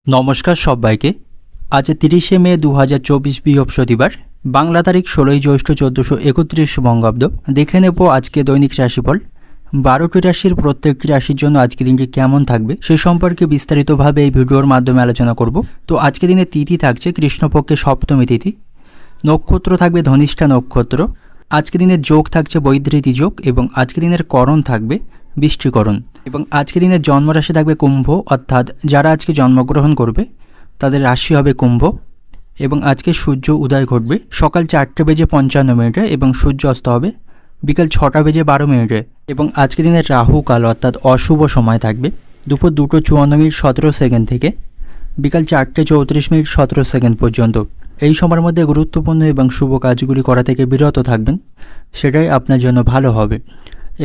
নমস্কার সবাইকে। আজ 30শে মে 2024 বৃহস্পতিবার, বাংলা তারিখ 16ই জ্যৈষ্ঠ 1431 বঙ্গাব্দ। দেখে নেব আজকে দৈনিক রাশিফল। 12টি রাশির প্রত্যেকটি রাশির জন্য আজকে দিনটি কেমন থাকবে সে সম্পর্কে বিস্তারিতভাবে এই ভিডিওর মাধ্যমে আলোচনা করব। তো আজকে দিনে তিথি থাকছে কৃষ্ণপক্ষে সপ্তমী তিথি, নক্ষত্র থাকবে ধনিষ্ঠা নক্ষত্র। আজকে দিনের যোগ থাকছে বৈধৃতি যোগ এবং আজকে দিনের করণ থাকবে বৃষ্টিকরণ। এবং আজকে দিনের জন্মরাশি থাকবে কুম্ভ, অর্থাৎ যারা আজকে জন্মগ্রহণ করবে তাদের রাশি হবে কুম্ভ। এবং আজকে সূর্য উদয় ঘটবে সকাল 4:55 এবং সূর্য অস্ত হবে বিকাল 6:12। এবং আজকে দিনের রাহু কাল অর্থাৎ অশুভ সময় থাকবে দুপুর 2:54 থেকে বিকাল 4:34 পর্যন্ত। এই সময়ের মধ্যে গুরুত্বপূর্ণ এবং শুভ কাজগুলি করা থেকে বিরত থাকবেন, সেটাই আপনার জন্য ভালো হবে।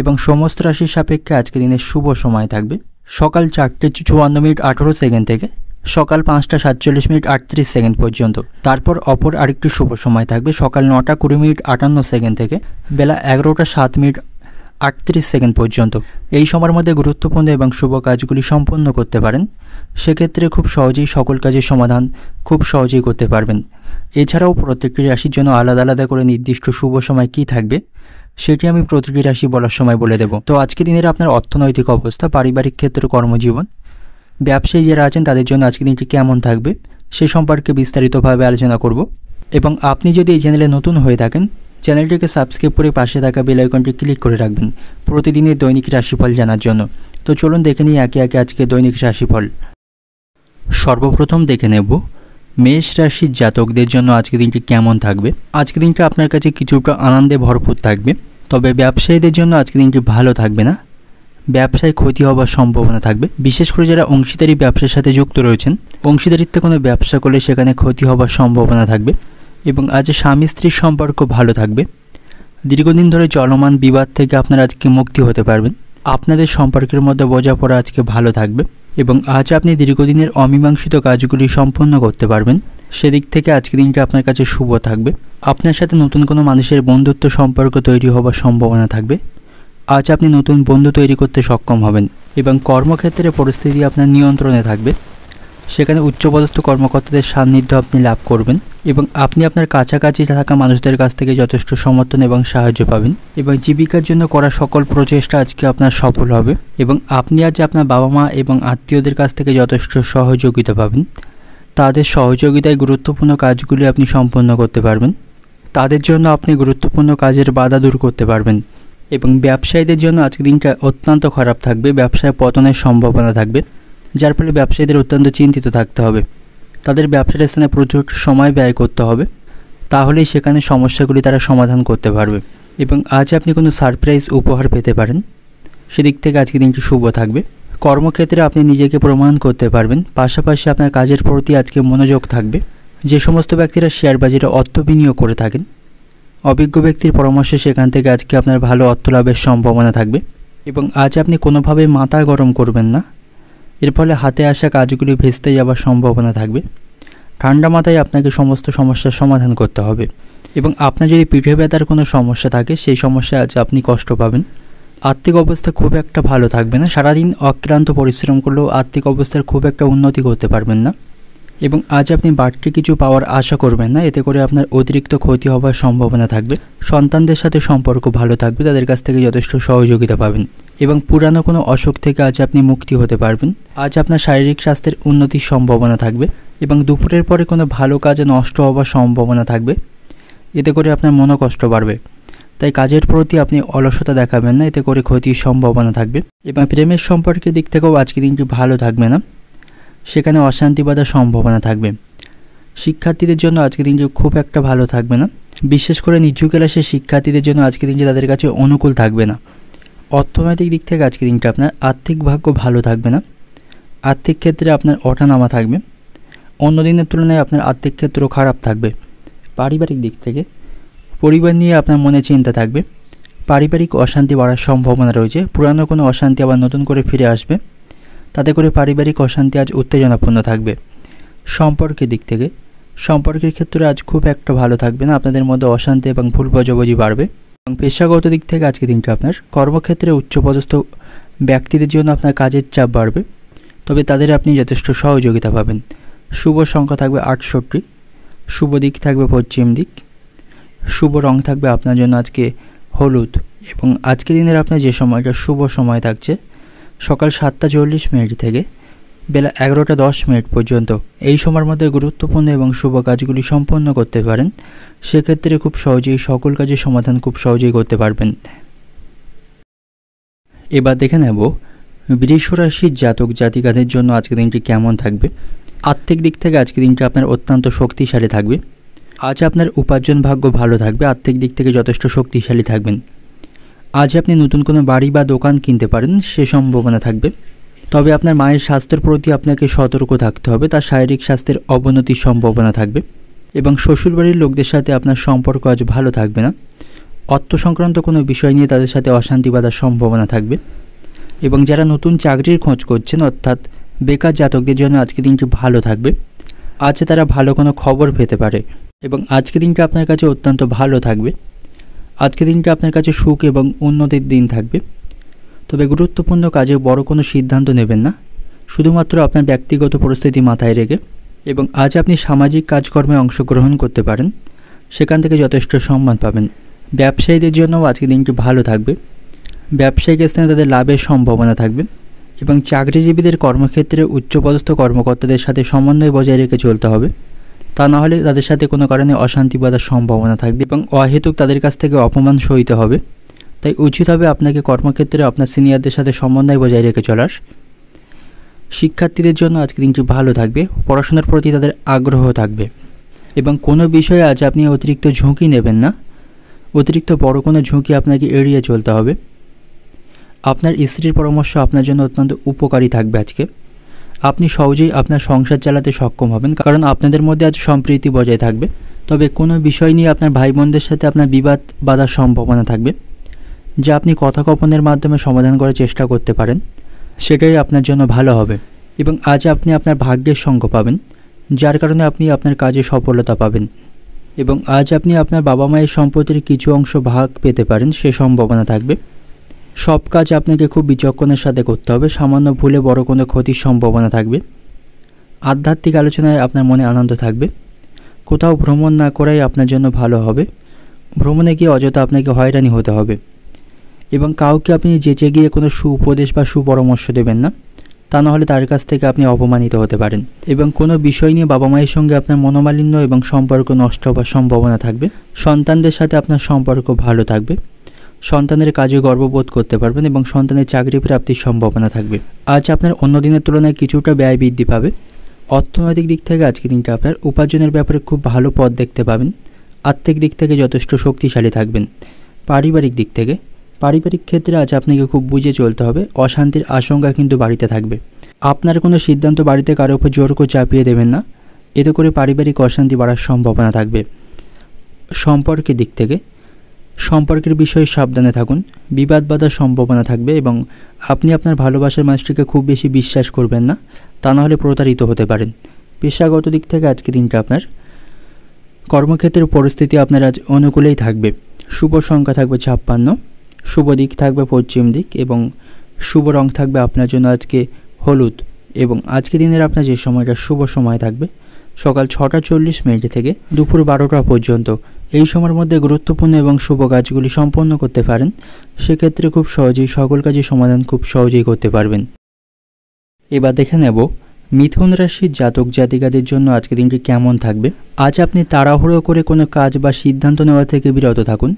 এবং সমস্ত রাশির সাপেক্ষে আজকে দিনের শুভ সময় থাকবে সকাল 4:54 থেকে সকাল 5:47 পর্যন্ত। তারপর অপর আরেকটি শুভ সময় থাকবে সকাল 9:20 থেকে বেলা 11:07 পর্যন্ত। এই সময়ের মধ্যে গুরুত্বপূর্ণ এবং শুভ কাজগুলি সম্পন্ন করতে পারেন, সেক্ষেত্রে খুব সহজেই সকল কাজের সমাধান খুব সহজেই করতে পারবেন। এছাড়াও প্রত্যেকটি রাশির জন্য আলাদা আলাদা করে নির্দিষ্ট শুভ সময় কী থাকবে সেটি আমি প্রতিটি রাশি বলার সময় বলে দেব। তো আজকে দিনের আপনার অর্থনৈতিক অবস্থা, পারিবারিক ক্ষেত্র, কর্মজীবন, ব্যবসায়ী যারা আছেন তাদের জন্য আজকে দিনটি কেমন থাকবে সে সম্পর্কে বিস্তারিতভাবে আলোচনা করব। এবং আপনি যদি এই চ্যানেলে নতুন হয়ে থাকেন, চ্যানেলটিকে সাবস্ক্রাইব করে পাশে থাকা বেল আইকনটি ক্লিক করে রাখবেন প্রতিদিনের দৈনিক রাশিফল জানার জন্য। তো চলুন দেখে নিই একে একে আজকে দৈনিক রাশিফল। সর্বপ্রথম দেখে নেব মেষ রাশির জাতকদের জন্য আজকে দিনটি কেমন থাকবে। আজকে দিনটা আপনার কাছে কিছুটা আনন্দে ভরপুর থাকবে, তবে ব্যবসায়ীদের জন্য আজকে দিনটি ভালো থাকবে না। ব্যবসায় ক্ষতি হওয়ার সম্ভাবনা থাকবে, বিশেষ করে যারা অংশীদারি ব্যবসার সাথে যুক্ত রয়েছেন। অংশীদারিত্বে কোনো ব্যবসা করলে সেখানে ক্ষতি হওয়ার সম্ভাবনা থাকবে। এবং আজ স্বামী স্ত্রীর সম্পর্ক ভালো থাকবে। দীর্ঘদিন ধরে চলমান বিবাদ থেকে আপনারা আজকে মুক্তি হতে পারবেন। আপনাদের সম্পর্কের মধ্যে বোঝাপড়া আজকে ভালো থাকবে এবং আজ আপনি দীর্ঘদিনের অমীমাংসিত কাজগুলি সম্পন্ন করতে পারবেন। সেদিক থেকে আজকে দিনটা আপনার কাছে শুভ থাকবে। আপনার সাথে নতুন কোনো মানুষের বন্ধুত্ব সম্পর্ক তৈরি হওয়ার সম্ভাবনা থাকবে। আজ আপনি নতুন বন্ধু তৈরি করতে সক্ষম হবেন এবং কর্মক্ষেত্রে পরিস্থিতি আপনার নিয়ন্ত্রণে থাকবে। সেখানে উচ্চপদস্থ কর্মকর্তাদের সান্নিধ্য আপনি লাভ করবেন এবং আপনি আপনার কাছাকাছি থাকা মানুষদের কাছ থেকে যথেষ্ট সমর্থন এবং সাহায্য পাবেন। এবং জীবিকার জন্য করা সকল প্রচেষ্টা আজকে আপনার সফল হবে এবং আপনি আজ আপনার বাবা মা এবং আত্মীয়দের কাছ থেকে যথেষ্ট সহযোগিতা পাবেন। তাদের সহযোগিতায় গুরুত্বপূর্ণ কাজগুলি আপনি সম্পন্ন করতে পারবেন। তাদের জন্য আপনি গুরুত্বপূর্ণ কাজের বাধা দূর করতে পারবেন। এবং ব্যবসায়ীদের জন্য আজকের দিনটা অত্যন্ত খারাপ থাকবে, ব্যবসায় পতনের সম্ভাবনা থাকবে, যার ফলে ব্যবসায়ীদের অত্যন্ত চিন্তিত থাকতে হবে। তাদের ব্যবসার স্থানে প্রচুর সময় ব্যয় করতে হবে, তাহলেই সেখানে সমস্যাগুলি তারা সমাধান করতে পারবে। এবং আজ আপনি কোনো সারপ্রাইজ উপহার পেতে পারেন, সেদিক থেকে আজকের দিনটি শুভ থাকবে। কর্মক্ষেত্রে আপনি নিজেকে প্রমাণ করতে পারবেন, পাশাপাশি আপনার কাজের প্রতি আজকে মনোযোগ থাকবে। যে সমস্ত ব্যক্তিরা শেয়ার বাজারে অর্থ বিনিয়োগ করে থাকেন, অভিজ্ঞ ব্যক্তির পরামর্শে সেখান থেকে আজকে আপনার ভালো অর্থ লাভের সম্ভাবনা থাকবে। এবং আজ আপনি কোনোভাবে মাথা গরম করবেন না, এর ফলে হাতে আসা কাজগুলি ভেস্তে যাওয়ার সম্ভাবনা থাকবে। ঠান্ডা মাথায় আপনাকে সমস্ত সমস্যার সমাধান করতে হবে। এবং আপনার যদি পিঠে ব্যথার কোনো সমস্যা থাকে, সেই সমস্যায় আজ আপনি কষ্ট পাবেন। আর্থিক অবস্থা খুব একটা ভালো থাকবে না, সারাদিন অক্লান্ত পরিশ্রম করলেও আর্থিক অবস্থার খুব একটা উন্নতি করতে পারবেন না। এবং আজ আপনি বাড়তি কিছু পাওয়ার আশা করবেন না, এতে করে আপনার অতিরিক্ত ক্ষতি হওয়ার সম্ভাবনা থাকবে। সন্তানদের সাথে সম্পর্ক ভালো থাকবে, তাদের কাছ থেকে যথেষ্ট সহযোগিতা পাবেন। এবং পুরানো কোনো অসুখ থেকে আজ আপনি মুক্তি হতে পারবেন। আজ আপনার শারীরিক স্বাস্থ্যের উন্নতির সম্ভাবনা থাকবে এবং দুপুরের পরে কোনো ভালো কাজে নষ্ট হওয়ার সম্ভাবনা থাকবে, এতে করে আপনার মনোকষ্ট বাড়বে। তাই কাজের প্রতি আপনি অলসতা দেখাবেন না, এতে করে ক্ষতির সম্ভাবনা থাকবে। এবং প্রেমের সম্পর্কের দিক থেকেও আজকে দিনটি ভালো থাকবে না, সেখানে অশান্তি বাঁধার সম্ভাবনা থাকবে। শিক্ষার্থীদের জন্য আজকে দিনটি খুব একটা ভালো থাকবে না, বিশেষ করে নিচু ক্লাসের শিক্ষার্থীদের জন্য আজকে দিনটি তাদের কাছে অনুকূল থাকবে না। অর্থনৈতিক দিক থেকে আজকে দিনটা আপনার আর্থিক ভাগ্য ভালো থাকবে না, আর্থিক ক্ষেত্রে আপনার ওঠানামা থাকবে। অন্য দিনের তুলনায় আপনার আর্থিক ক্ষেত্র খারাপ থাকবে। পারিবারিক দিক থেকে পরিবার নিয়ে আপনার মনে চিন্তা থাকবে, পারিবারিক অশান্তি বাড়ার সম্ভাবনা রয়েছে। পুরানো কোনো অশান্তি আবার নতুন করে ফিরে আসবে, তাতে করে পারিবারিক অশান্তি আজ উত্তেজনাপূর্ণ থাকবে। সম্পর্কের দিক থেকে সম্পর্কের ক্ষেত্রে আজ খুব একটা ভালো থাকবে না, আপনাদের মধ্যে অশান্তি এবং ভুল বোঝাবুঝি বাড়বে। এবং পেশাগত দিক থেকে আজকে দিনটা আপনার কর্মক্ষেত্রে উচ্চপদস্থ ব্যক্তিদের জন্য আপনার কাজের চাপ বাড়বে তবে তাদের আপনি যথেষ্ট সহযোগিতা পাবেন। শুভ সংখ্যা থাকবে 68, শুভ দিক থাকবে পশ্চিম দিক, শুভ রং থাকবে আপনার জন্য আজকে হলুদ এবং আজকের দিনের আপনার যে সময়টা শুভ সময় থাকছে সকাল 7:40 থেকে বেলা 11:10 পর্যন্ত। এই সময়ের মধ্যে গুরুত্বপূর্ণ এবং শুভ কাজগুলি সম্পন্ন করতে পারেন। সেক্ষেত্রে খুব সহজেই সকল কাজের সমাধান খুব সহজেই করতে পারবেন। এবার দেখে নেব বৃষ রাশির জাতক জাতিকাদের জন্য আজকের দিনটি কেমন থাকবে। আর্থিক দিক থেকে আজকের দিনটি আপনার অত্যন্ত শক্তিশালী থাকবে। আজ আপনার উপার্জন ভাগ্য ভালো থাকবে, আর্থিক দিক থেকে যথেষ্ট শক্তিশালী থাকবেন। আজ আপনি নতুন কোনো বাড়ি বা দোকান কিনতে পারেন, সে সম্ভাবনা থাকবে। তবে আপনার মায়ের স্বাস্থ্যের প্রতি আপনাকে সতর্ক থাকতে হবে, তার শারীরিক স্বাস্থ্যের অবনতির সম্ভাবনা থাকবে এবং শ্বশুরবাড়ির লোকদের সাথে আপনার সম্পর্ক আজ ভালো থাকবে না। অর্থ সংক্রান্ত কোনো বিষয় নিয়ে তাদের সাথে অশান্তি বাঁধার সম্ভাবনা থাকবে এবং যারা নতুন চাকরির খোঁজ করছেন অর্থাৎ বেকার জাতকদের জন্য আজকে দিনটি ভালো থাকবে। আজ তারা ভালো কোনো খবর পেতে পারে এবং আজকে দিনটা আপনার কাছে অত্যন্ত ভালো থাকবে। আজকে দিনটা আপনার কাছে সুখ এবং উন্নতির দিন থাকবে। তবে গুরুত্বপূর্ণ কাজে বড় কোনো সিদ্ধান্ত নেবেন না, শুধুমাত্র আপনার ব্যক্তিগত পরিস্থিতি মাথায় রেখে। এবং আজ আপনি সামাজিক কাজকর্মে অংশগ্রহণ করতে পারেন, সেখান থেকে যথেষ্ট সম্মান পাবেন। ব্যবসায়ীদের জন্যও আজকে দিনটি ভালো থাকবে। ব্যবসায়িক স্থানে তাদের লাভের সম্ভাবনা থাকবে এবং চাকরিজীবীদের কর্মক্ষেত্রে উচ্চপদস্থ কর্মকর্তাদের সাথে সমন্বয় বজায় রেখে চলতে হবে, তা না হলে তাদের সাথে কোনো কারণে অশান্তি বাঁধার সম্ভাবনা থাকবে এবং অহেতুক তাদের কাছ থেকে অপমান সইতে হবে। তাই উচিত হবে আপনাকে কর্মক্ষেত্রে আপনার সিনিয়রদের সাথে সমন্বয় বজায় রেখে চলার। শিক্ষার্থীদের জন্য আজকে দিনটি ভালো থাকবে, পড়াশোনার প্রতি তাদের আগ্রহ থাকবে এবং কোনো বিষয়ে আজ আপনি অতিরিক্ত ঝুঁকি নেবেন না। অতিরিক্ত বড় কোনো ঝুঁকি আপনাকে এড়িয়ে চলতে হবে। আপনার স্ত্রীর পরামর্শ আপনার জন্য অত্যন্ত উপকারী থাকবে আজকে। আপনি সহজেই আপনার সংসার চালাতে সক্ষম হবেন, কারণ আপনাদের মধ্যে আজ সম্প্রীতি বজায় থাকবে। তবে কোনো বিষয় নিয়ে আপনার ভাই বোনদের সাথে আপনার বিবাদ বাঁধার সম্ভাবনা থাকবে, যা আপনি কথোপকথনের মাধ্যমে সমাধান করার চেষ্টা করতে পারেন, সেটাই আপনার জন্য ভালো হবে। এবং আজ আপনি আপনার ভাগ্যের সঙ্গ পাবেন, যার কারণে আপনি আপনার কাজে সফলতা পাবেন। এবং আজ আপনি আপনার বাবা মায়ের সম্পত্তির কিছু অংশ ভাগ পেতে পারেন, সে সম্ভাবনা থাকবে। সব কাজ আপনাকে খুব বিচক্ষণের সাথে করতে হবে, সামান্য ভুলে বড় কোনো ক্ষতির সম্ভাবনা থাকবে। আধ্যাত্মিক আলোচনায় আপনার মনে আনন্দ থাকবে। কোথাও ভ্রমণ না করাই আপনার জন্য ভালো হবে। ভ্রমণে গিয়ে অযথা আপনাকে হয়রানি হতে হবে এবং কাউকে আপনি যেচে গিয়ে কোনো সুউপদেশ বা সুপরামর্শ দেবেন না, তা নাহলে তার কাছ থেকে আপনি অপমানিত হতে পারেন। এবং কোনো বিষয় নিয়ে বাবা মায়ের সঙ্গে আপনার মনোমালিন্য এবং সম্পর্ক নষ্ট হওয়ার সম্ভাবনা থাকবে। সন্তানদের সাথে আপনার সম্পর্ক ভালো থাকবে। সন্তানের কাজে গর্ববোধ করতে পারবেন এবং সন্তানের চাকরি প্রাপ্তির সম্ভাবনা থাকবে। আজ আপনার অন্য দিনের তুলনায় কিছুটা ব্যয় বৃদ্ধি পাবে। অর্থনৈতিক দিক থেকে আজকে দিনটা আপনার উপার্জনের ব্যাপারে খুব ভালো পথ দেখতে পাবেন। আর্থিক দিক থেকে যথেষ্ট শক্তিশালী থাকবেন। পারিবারিক দিক থেকে পারিবারিক ক্ষেত্রে আজ আপনাকে খুব বুঝে চলতে হবে। অশান্তির আশঙ্কা কিন্তু বাড়িতে থাকবে। আপনার কোনো সিদ্ধান্ত বাড়িতে কারো উপর জোর করে চাপিয়ে দেবেন না, এতে করে পারিবারিক অশান্তি বাড়ার সম্ভাবনা থাকবে। সম্পর্কের দিক থেকে সম্পর্কের বিষয়ে সাবধানে থাকুন, বিবাদ বাঁধার সম্ভাবনা থাকবে এবং আপনি আপনার ভালোবাসার মানুষটিকে খুব বেশি বিশ্বাস করবেন না, তা নাহলে প্রতারিত হতে পারেন। পেশাগত দিক থেকে আজকে দিনটা আপনার কর্মক্ষেত্রের পরিস্থিতি আপনার আজ অনুকূলেই থাকবে। শুভ সংখ্যা থাকবে 56, শুভ দিক থাকবে পশ্চিম দিক এবং শুভ রং থাকবে আপনার জন্য আজকে হলুদ। এবং আজকে দিনের আপনার যে সময়টা শুভ সময় থাকবে সকাল 6:40 থেকে দুপুর 12টা পর্যন্ত। এই সময়ের মধ্যে গুরুত্বপূর্ণ এবং শুভ কাজগুলি সম্পন্ন করতে পারেন। সেক্ষেত্রে খুব সহজেই সকল কাজের সমাধান খুব সহজেই করতে পারবেন। এবার দেখে নেব মিথুন রাশির জাতক জাতিকাদের জন্য আজকে দিনটি কেমন থাকবে। আজ আপনি তাড়াহুড়ো করে কোনো কাজ বা সিদ্ধান্ত নেওয়া থেকে বিরত থাকুন,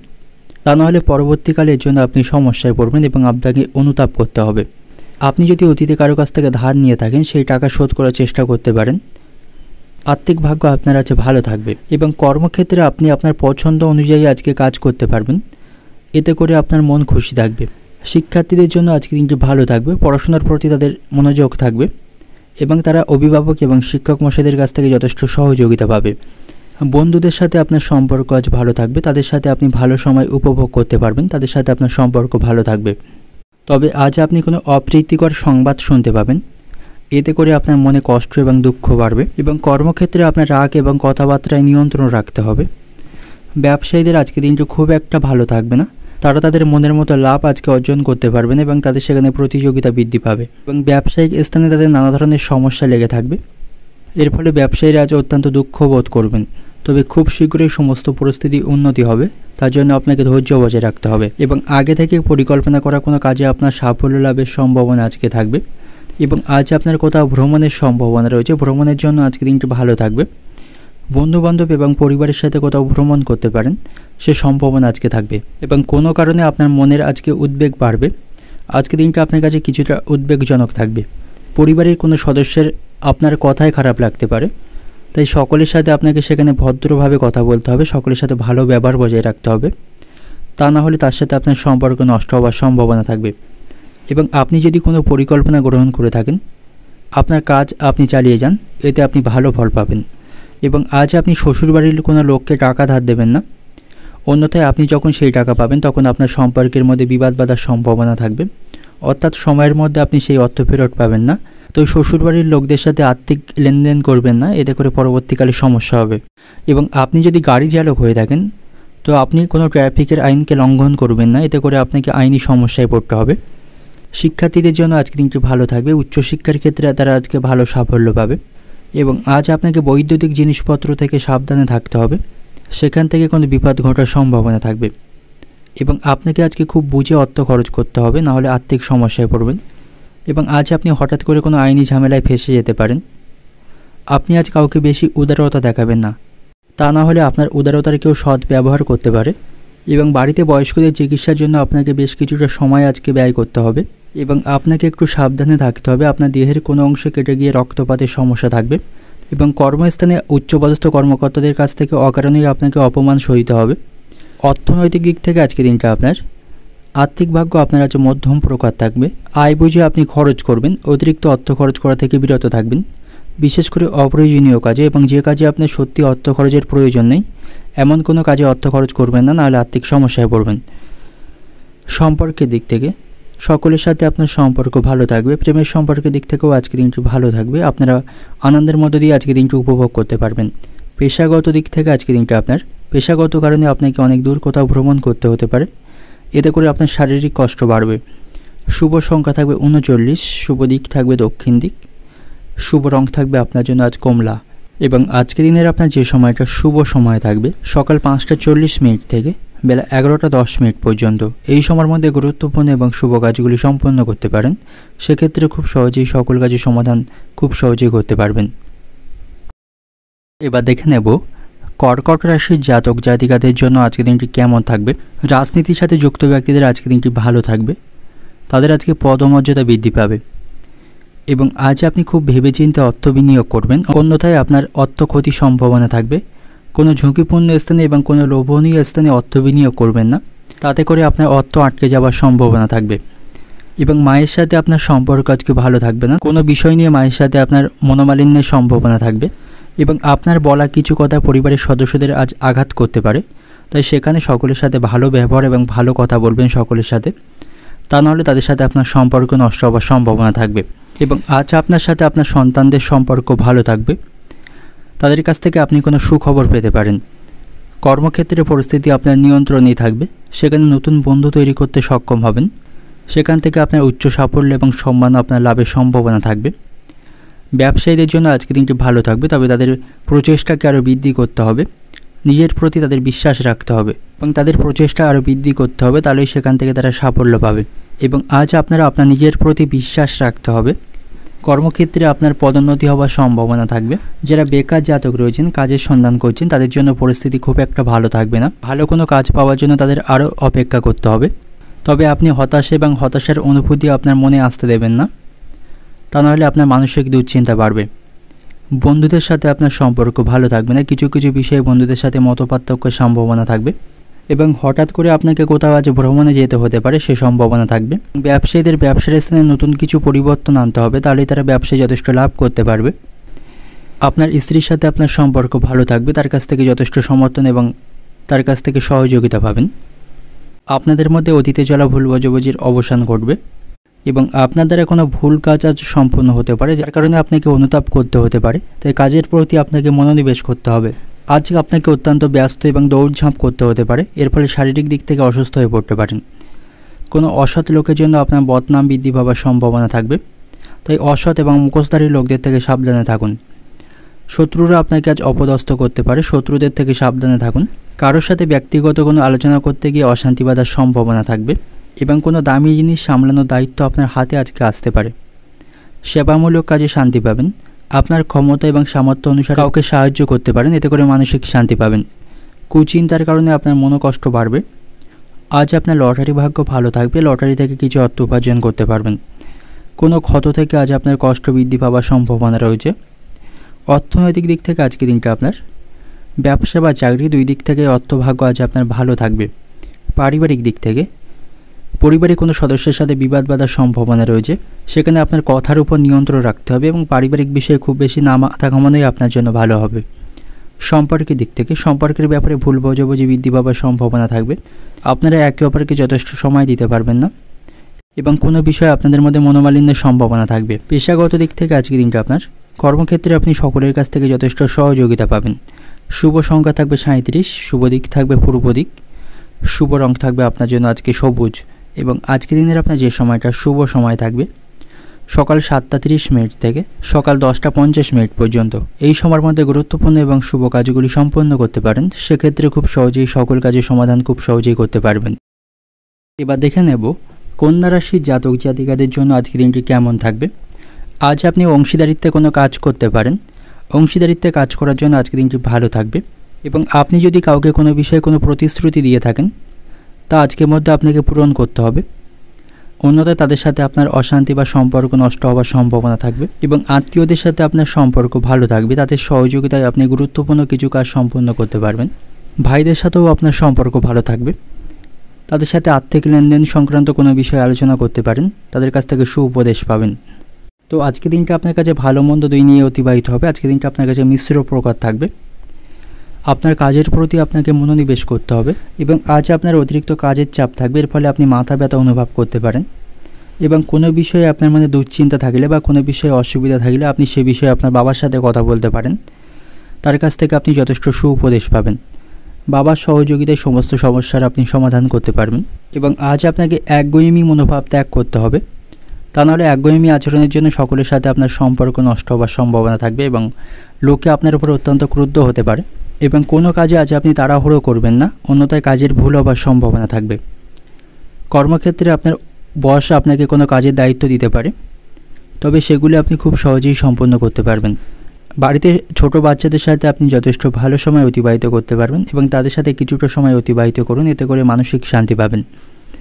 তা নাহলে পরবর্তীকালের জন্য আপনি সমস্যায় পড়বেন এবং আপনাকে অনুতাপ করতে হবে। আপনি যদি অতীতে কারো কাছ থেকে ধার নিয়ে থাকেন সেই টাকা শোধ করার চেষ্টা করতে পারেন। আর্থিক ভাগ্য আপনার কাছে ভালো থাকবে এবং কর্মক্ষেত্রে আপনি আপনার পছন্দ অনুযায়ী আজকে কাজ করতে পারবেন, এতে করে আপনার মন খুশি থাকবে। শিক্ষার্থীদের জন্য আজকে দিনটি ভালো থাকবে। পড়াশোনার প্রতি তাদের মনোযোগ থাকবে এবং তারা অভিভাবক এবং শিক্ষক মশাইদের কাছ থেকে যথেষ্ট সহযোগিতা পাবে। বন্ধুদের সাথে আপনার সম্পর্ক আজ ভালো থাকবে, তাদের সাথে আপনি ভালো সময় উপভোগ করতে পারবেন, তাদের সাথে আপনার সম্পর্ক ভালো থাকবে। তবে আজ আপনি কোনো অপ্রীতিকর সংবাদ শুনতে পাবেন, এতে করে আপনার মনে কষ্ট এবং দুঃখ বাড়বে এবং কর্মক্ষেত্রে আপনার রাগ এবং কথাবার্তায় নিয়ন্ত্রণ রাখতে হবে। ব্যবসায়ীদের আজকে দিনটি খুব একটা ভালো থাকবে না, তারা তাদের মনের মতো লাভ আজকে অর্জন করতে পারবেন এবং তাদের সেখানে প্রতিযোগিতা বৃদ্ধি পাবে এবং ব্যবসায়িক স্থানে তাদের নানা ধরনের সমস্যা লেগে থাকবে। এর ফলে ব্যবসায়ীরা আজ অত্যন্ত দুঃখ বোধ করবেন। তবে খুব শীঘ্রই সমস্ত পরিস্থিতি উন্নতি হবে, তার জন্য আপনাকে ধৈর্য বজায় রাখতে হবে এবং আগে থেকে পরিকল্পনা করা কোনো কাজে আপনার সাফল্য লাভের সম্ভাবনা আজকে থাকবে এবং আজ আপনার কোথাও ভ্রমণের সম্ভাবনা রয়েছে। ভ্রমণের জন্য আজকে দিনটি ভালো থাকবে। বন্ধুবান্ধব এবং পরিবারের সাথে কোথাও ভ্রমণ করতে পারেন, সে সম্ভাবনা আজকে থাকবে এবং কোনো কারণে আপনার মনের আজকে উদ্বেগ বাড়বে। আজকে দিনটা আপনার কাছে কিছুটা উদ্বেগজনক থাকবে। পরিবারের কোনো সদস্যের আপনার কথায় খারাপ লাগতে পারে, তাই সকলের সাথে আপনাকে সেখানে ভদ্রভাবে কথা বলতে হবে, সকলের সাথে ভালো ব্যবহার বজায় রাখতে হবে, তা না হলে তার সাথে আপনার সম্পর্ক নষ্ট হওয়ার সম্ভাবনা থাকবে। এবং আপনি যদি কোনো পরিকল্পনা গ্রহণ করে থাকেন, আপনার কাজ আপনি চালিয়ে যান, এতে আপনি ভালো ফল পাবেন। এবং আজ আপনি শ্বশুরবাড়ির কোনো লোককে টাকা ধার দেবেন না, অন্যথায় আপনি যখন সেই টাকা পাবেন তখন আপনার সম্পর্কের মধ্যে বিবাদ বাঁধার সম্ভাবনা থাকবে, অর্থাৎ সময়ের মধ্যে আপনি সেই অর্থ ফেরত পাবেন না। তো শ্বশুরবাড়ির লোকদের সাথে আর্থিক লেনদেন করবেন না, এতে করে পরবর্তীকালে সমস্যা হবে। এবং আপনি যদি গাড়ি চালক হয়ে থাকেন, তো আপনি কোনো ট্রাফিকের আইনকে লঙ্ঘন করবেন না, এতে করে আপনাকে আইনি সমস্যায় পড়তে হবে। শিক্ষার্থীদের জন্য আজকে দিনটি ভালো থাকবে। উচ্চশিক্ষার ক্ষেত্রে তারা আজকে ভালো সাফল্য পাবে এবং আজ আপনাকে বৈদ্যুতিক জিনিসপত্র থেকে সাবধানে থাকতে হবে, সেখান থেকে কোনো বিপদ ঘটার সম্ভাবনা থাকবে এবং আপনাকে আজকে খুব বুঝে অর্থ খরচ করতে হবে, নাহলে আর্থিক সমস্যায় পড়বেন। এবং আজ আপনি হঠাৎ করে কোনো আইনি ঝামেলায় ফেঁসে যেতে পারেন। আপনি আজ কাউকে বেশি উদারতা দেখাবেন না, তা না হলে আপনার উদারতার কেউ সৎ ব্যবহার করতে পারে। এবং বাড়িতে বয়স্কদের চিকিৎসার জন্য আপনাকে বেশ কিছুটা সময় আজকে ব্যয় করতে হবে এবং আপনাকে একটু সাবধানে থাকতে হবে। আপনার দেহের কোনো অংশে কেটে গিয়ে রক্তপাতের সমস্যা থাকবে এবং কর্মস্থানে উচ্চপদস্থ কর্মকর্তাদের কাছ থেকে অকারণেই আপনাকে অপমান সইতে হবে। অর্থনৈতিক দিক থেকে আজকে দিনটা আপনার আর্থিক ভাগ্য আপনার আজ মধ্যম প্রকার থাকবে। আয় বুঝে আপনি খরচ করবেন, অতিরিক্ত অর্থ খরচ করা থেকে বিরত থাকবেন, বিশেষ করে অপ্রয়োজনীয় কাজে। এবং যে কাজে আপনার সত্যি অর্থ খরচের প্রয়োজন নেই, এমন কোনো কাজে অর্থ খরচ করবেন না, নাহলে আর্থিক সমস্যায় পড়বেন। সম্পর্কের দিক থেকে সকলের সাথে আপনার সম্পর্ক ভালো থাকবে। প্রেমের সম্পর্কের দিক থেকেও আজকে দিনটি ভালো থাকবে, আপনারা আনন্দের মধ্য দিয়ে আজকে দিনটি উপভোগ করতে পারবেন। পেশাগত দিক থেকে আজকে দিনটা আপনার পেশাগত কারণে আপনাকে অনেক দূর কোথাও ভ্রমণ করতে হতে পারে, এতে করে আপনার শারীরিক কষ্ট বাড়বে। শুভ সংখ্যা থাকবে 39, শুভ দিক থাকবে দক্ষিণ দিক, শুভ রং থাকবে আপনার জন্য আজ কমলা। এবং আজকে দিনের আপনার যে সময়টা শুভ সময় থাকবে সকাল 5:40 থেকে বেলা 11:10 পর্যন্ত। এই সময়ের মধ্যে গুরুত্বপূর্ণ এবং শুভ কাজগুলি সম্পন্ন করতে পারেন, সেক্ষেত্রে খুব সহজেই সকল কাজের সমাধান খুব সহজেই করতে পারবেন। এবার দেখে নেব কর্কট রাশির জাতক জাতিকাদের জন্য আজকে দিনটি কেমন থাকবে। রাজনীতির সাথে যুক্ত ব্যক্তিদের আজকে দিনটি ভালো থাকবে, তাদের আজকে পদমর্যাদা বৃদ্ধি পাবে এবং আজ আপনি খুব ভেবেচিন্তে অর্থ বিনিয়োগ করবেন, অন্যথায় আপনার অর্থ ক্ষতির সম্ভাবনা থাকবে। কোনো ঝুঁকিপূর্ণ স্থানে এবং কোনো লোভনীয় স্থানে অর্থ বিনিয়োগ করবেন না, তাতে করে আপনার অর্থ আটকে যাওয়ার সম্ভাবনা থাকবে। এবং মায়ের সাথে আপনার সম্পর্ক আজকে ভালো থাকবে না, কোনো বিষয় নিয়ে মায়ের সাথে আপনার মনোমালিন্যের সম্ভাবনা থাকবে এবং আপনার বলা কিছু কথা পরিবারের সদস্যদের আজ আঘাত করতে পারে, তাই সেখানে সকলের সাথে ভালো ব্যবহার এবং ভালো কথা বলবেন সকলের সাথে, তা নাহলে তাদের সাথে আপনার সম্পর্ক নষ্ট হওয়ার সম্ভাবনা থাকবে। এবং আজ আপনার সাথে আপনার সন্তানদের সম্পর্ক ভালো থাকবে, তাদের কাছ থেকে আপনি কোনো সুখবর পেতে পারেন। কর্মক্ষেত্রে পরিস্থিতি আপনার নিয়ন্ত্রণেই থাকবে, সেখানে নতুন বন্ধু তৈরি করতে সক্ষম হবেন, সেখান থেকে আপনার উচ্চ সাফল্য এবং সম্মান আপনার লাভের সম্ভাবনা থাকবে। ব্যবসায়ীদের জন্য আজকে দিনটি ভালো থাকবে, তবে তাদের প্রচেষ্টাকে আরও বৃদ্ধি করতে হবে, নিজের প্রতি তাদের বিশ্বাস রাখতে হবে এবং তাদের প্রচেষ্টা আরও বৃদ্ধি করতে হবে, তাহলেই সেখান থেকে তারা সাফল্য পাবে। এবং আজ আপনারা আপনার নিজের প্রতি বিশ্বাস রাখতে হবে। কর্মক্ষেত্রে আপনার পদোন্নতি হওয়ার সম্ভাবনা থাকবে। যারা বেকার জাতক রয়েছেন, কাজের সন্ধান করছেন, তাদের জন্য পরিস্থিতি খুব একটা ভালো থাকবে না। ভালো কোনো কাজ পাওয়ার জন্য তাদের আরও অপেক্ষা করতে হবে। তবে আপনি হতাশা এবং হতাশার অনুভূতি আপনার মনে আসতে দেবেন না, তা নাহলে আপনার মানসিক দুশ্চিন্তা বাড়বে। বন্ধুদের সাথে আপনার সম্পর্ক ভালো থাকবে না, কিছু কিছু বিষয়ে বন্ধুদের সাথে মতপার্থক্যের সম্ভাবনা থাকবে এবং হঠাৎ করে আপনাকে কোথাও আজ ভ্রমণে যেতে হতে পারে, সে সম্ভাবনা থাকবে। ব্যবসায়ীদের ব্যবসার স্থানে নতুন কিছু পরিবর্তন আনতে হবে, তাহলেই তারা ব্যবসায় যথেষ্ট লাভ করতে পারবে। আপনার স্ত্রীর সাথে আপনার সম্পর্ক ভালো থাকবে, তার কাছ থেকে যথেষ্ট সমর্থন এবং তার কাছ থেকে সহযোগিতা পাবেন। আপনাদের মধ্যে অতীতে চলা ভুল বোঝাবুঝির অবসান ঘটবে এবং আপনার দ্বারা কোনো ভুল কাজ আজ সম্পূর্ণ হতে পারে, যার কারণে আপনাকে অনুতাপ করতে হতে পারে, তাই কাজের প্রতি আপনাকে মনোনিবেশ করতে হবে। আজকে আপনাকে অত্যন্ত ব্যস্ত এবং দৌড়ঝাঁপ করতে হতে পারে, এর ফলে শারীরিক দিক থেকে অসুস্থ হয়ে পড়তে পারেন। কোনো অসৎ লোকের জন্য আপনার বদনাম বৃদ্ধি পাওয়ার সম্ভাবনা থাকবে, তাই অসৎ এবং মুখোশধারী লোকদের থেকে সাবধানে থাকুন। শত্রুরা আপনাকে আজ অপদস্থ করতে পারে, শত্রুদের থেকে সাবধানে থাকুন। কারোর সাথে ব্যক্তিগত কোনো আলোচনা করতে গিয়ে অশান্তি বাঁধার সম্ভাবনা থাকবে এবং কোনো দামি জিনিস সামলানোর দায়িত্ব আপনার হাতে আজকে আসতে পারে। সেবামূলক কাজে শান্তি পাবেন। আপনার ক্ষমতা এবং সামর্থ্য অনুসারে কাউকে সাহায্য করতে পারেন, এতে করে মানসিক শান্তি পাবেন। কুচিন্তার কারণে আপনার মনোকষ্ট বাড়বে। আজ আপনার লটারি ভাগ্য ভালো থাকবে, লটারি থেকে কিছু অর্থ উপার্জন করতে পারবেন। কোনো ক্ষত থেকে আজ আপনার কষ্ট বৃদ্ধি পাওয়ার সম্ভাবনা রয়েছে। অর্থনৈতিক দিক থেকে আজকে দিনটা আপনার ব্যবসা বা চাকরি দুই দিক থেকে অর্থভাগ্য আজ আপনার ভালো থাকবে। পারিবারিক দিক থেকে পরিবারের কোনো সদস্যের সাথে বিবাদ বাঁধার সম্ভাবনা রয়েছে, সেখানে আপনার কথার উপর নিয়ন্ত্রণ রাখতে হবে এবং পারিবারিক বিষয়ে খুব বেশি না মাথা ঘামানোই আপনার জন্য ভালো হবে। সম্পর্কের দিক থেকে সম্পর্কের ব্যাপারে ভুল বোঝাবুঝি বৃদ্ধি পাওয়ার সম্ভাবনা থাকবে। আপনারা একে অপরকে যথেষ্ট সময় দিতে পারবেন না এবং কোনো বিষয়ে আপনাদের মধ্যে মনোমালিন্যের সম্ভাবনা থাকবে। পেশাগত দিক থেকে আজকের দিনটা আপনার কর্মক্ষেত্রে আপনি সকলের কাছ থেকে যথেষ্ট সহযোগিতা পাবেন। শুভ সংখ্যা থাকবে 37, শুভ দিক থাকবে পূর্ব দিক, শুভ রং থাকবে আপনার জন্য আজকে সবুজ এবং আজকের দিনের আপনার যে সময়টা শুভ সময় থাকবে সকাল 7টা 30 মিনিট থেকে সকাল 10টা 50 মিনিট পর্যন্ত। এই সময়ের মধ্যে গুরুত্বপূর্ণ এবং শুভ কাজগুলি সম্পন্ন করতে পারেন, সেক্ষেত্রে খুব সহজেই সকল কাজের সমাধান খুব সহজেই করতে পারবেন। এবার দেখে নেব কন্যা রাশির জাতক জাতিকাদের জন্য আজকের দিনটি কেমন থাকবে। আজ আপনি অংশীদারিত্বে কোনো কাজ করতে পারেন, অংশীদারিত্বে কাজ করার জন্য আজকের দিনটি ভালো থাকবে এবং আপনি যদি কাউকে কোনো বিষয়ে কোনো প্রতিশ্রুতি দিয়ে থাকেন তা আজকের মধ্যে আপনাকে পূরণ করতে হবে, অন্যথায় তাদের সাথে আপনার অশান্তি বা সম্পর্ক নষ্ট হওয়ার সম্ভাবনা থাকবে এবং আত্মীয়দের সাথে আপনার সম্পর্ক ভালো থাকবে, তাদের সহযোগিতায় আপনি গুরুত্বপূর্ণ কিছু কাজ সম্পন্ন করতে পারবেন। ভাইদের সাথেও আপনার সম্পর্ক ভালো থাকবে, তাদের সাথে আর্থিক লেনদেন সংক্রান্ত কোনো বিষয়ে আলোচনা করতে পারেন, তাদের কাছ থেকে সুউপদেশ পাবেন। তো আজকের দিনটা আপনার কাছে ভালো মন্দ দুই নিয়ে অতিবাহিত হবে। আজকের দিনটা আপনার কাছে মিশ্র প্রকার থাকবে। আপনার কাজের প্রতি আপনাকে মনোনিবেশ করতে হবে এবং আজ আপনার অতিরিক্ত কাজের চাপ থাকবে, এর ফলে আপনি মাথা ব্যথা অনুভব করতে পারেন এবং কোনো বিষয়ে আপনার মনে দুশ্চিন্তা থাকলে বা কোনো বিষয়ে অসুবিধা থাকলে আপনি সে বিষয়ে আপনার বাবার সাথে কথা বলতে পারেন, তার কাছ থেকে আপনি যথেষ্ট সুউপদেশ পাবেন। বাবার সহযোগিতায় সমস্ত সমস্যার আপনি সমাধান করতে পারবেন এবং আজ আপনাকে একগুঁয়েমি মনোভাব ত্যাগ করতে হবে, তা নাহলে একগুঁয়েমি আচরণের জন্য সকলের সাথে আপনার সম্পর্ক নষ্ট হওয়ার সম্ভাবনা থাকবে এবং লোকে আপনার উপর অত্যন্ত ক্রুদ্ধ হতে পারে এবং কোনো কাজে আজ আপনি তাড়াহুড়ো করবেন না, অন্যথায় কাজের ভুল হওয়ার সম্ভাবনা থাকবে। কর্মক্ষেত্রে আপনার বস আপনাকে কোনো কাজের দায়িত্ব দিতে পারে, তবে সেগুলি আপনি খুব সহজেই সম্পন্ন করতে পারবেন। বাড়িতে ছোট বাচ্চাদের সাথে আপনি যথেষ্ট ভালো সময় অতিবাহিত করতে পারবেন এবং তাদের সাথে কিছুটা সময় অতিবাহিত করুন, এতে করে মানসিক শান্তি পাবেন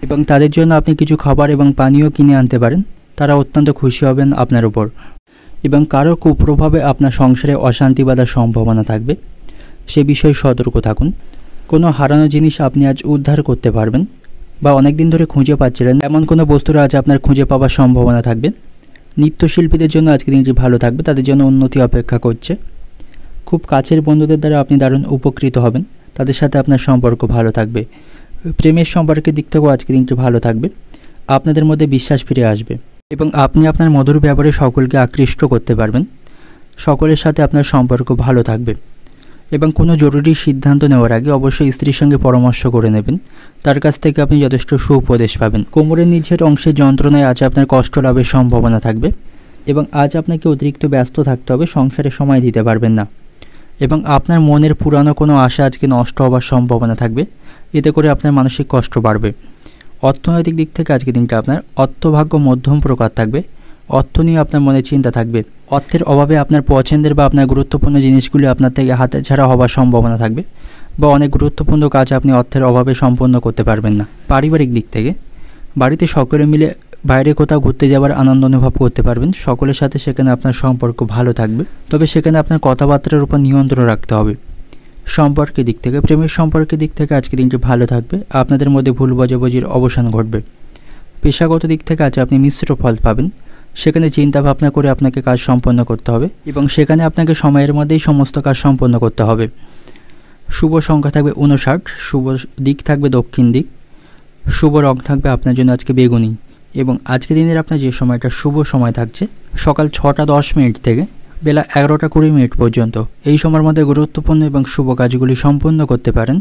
এবং তাদের জন্য আপনি কিছু খাবার এবং পানীয় কিনে আনতে পারেন, তারা অত্যন্ত খুশি হবেন আপনার উপর এবং কারোর কুপ্রভাবে আপনার সংসারে অশান্তি বাঁধার সম্ভাবনা থাকবে, সে বিষয়ে সতর্ক থাকুন। কোনো হারানো জিনিস আপনি আজ উদ্ধার করতে পারবেন বা অনেক দিন ধরে খুঁজে পাচ্ছিলেন এমন কোনো বস্তুর আজ আপনার খুঁজে পাওয়ার সম্ভাবনা থাকবে। নৃত্যশিল্পীদের জন্য আজকে দিনটি ভালো থাকবে, তাদের জন্য উন্নতি অপেক্ষা করছে। খুব কাছের বন্ধুদের দ্বারা আপনি দারুণ উপকৃত হবেন, তাদের সাথে আপনার সম্পর্ক ভালো থাকবে। প্রেমের সম্পর্কের দিক থেকেও আজকে দিনটি ভালো থাকবে, আপনাদের মধ্যে বিশ্বাস ফিরে আসবে এবং আপনি আপনার মধুর ব্যবহারে সকলকে আকৃষ্ট করতে পারবেন। সকলের সাথে আপনার সম্পর্ক ভালো থাকবে এবং কোনো জরুরি সিদ্ধান্ত নেওয়ার আগে অবশ্যই স্ত্রীর সঙ্গে পরামর্শ করে নেবেন, তার কাছ থেকে আপনি যথেষ্ট সুউপদেশ পাবেন। কোমরের নিচের অংশের যন্ত্রণায় আজ আপনার কষ্ট লাভের সম্ভাবনা থাকবে এবং আজ আপনাকে অতিরিক্ত ব্যস্ত থাকতে হবে, সংসারে সময় দিতে পারবেন না এবং আপনার মনের পুরানো কোনো আশা আজকে নষ্ট হওয়ার সম্ভাবনা থাকবে, এতে করে আপনার মানসিক কষ্ট বাড়বে। অর্থনৈতিক দিক থেকে আজকে দিনটা আপনার অর্থভাগ্য মধ্যম প্রকার থাকবে, অর্থ নিয়ে আপনার মনে চিন্তা থাকবে। অর্থের অভাবে আপনার পছন্দের বা আপনার গুরুত্বপূর্ণ জিনিসগুলি আপনার থেকে হাতে ছাড়া হওয়ার সম্ভাবনা থাকবে বা অনেক গুরুত্বপূর্ণ কাজ আপনি অর্থের অভাবে সম্পন্ন করতে পারবেন না। পারিবারিক দিক থেকে বাড়িতে সকলে মিলে বাইরে কোথাও ঘুরতে যাওয়ার আনন্দ অনুভব করতে পারবেন, সকলের সাথে সেখানে আপনার সম্পর্ক ভালো থাকবে, তবে সেখানে আপনার কথাবার্তার উপর নিয়ন্ত্রণ রাখতে হবে। সম্পর্কের দিক থেকে প্রেমের সম্পর্কের দিক থেকে আজকে দিনটি ভালো থাকবে, আপনাদের মধ্যে ভুল বোঝাবুঝির অবসান ঘটবে। পেশাগত দিক থেকে আজ আপনি মিশ্র ফল পাবেন, সেখানে চিন্তা ভাবনা করে আপনাকে কাজ সম্পন্ন করতে হবে এবং সেখানে আপনাকে সময়ের মধ্যেই সমস্ত কাজ সম্পন্ন করতে হবে। শুভ সংখ্যা থাকবে 59, শুভ দিক থাকবে দক্ষিণ দিক, শুভ রং থাকবে আপনার জন্য আজকে বেগুনি এবং আজকে দিনের আপনার যে সময়টা শুভ সময় থাকছে সকাল 6টা 10 মিনিট থেকে বেলা 11:20 পর্যন্ত। এই সময়ের মধ্যে গুরুত্বপূর্ণ এবং শুভ কাজগুলি সম্পন্ন করতে পারেন।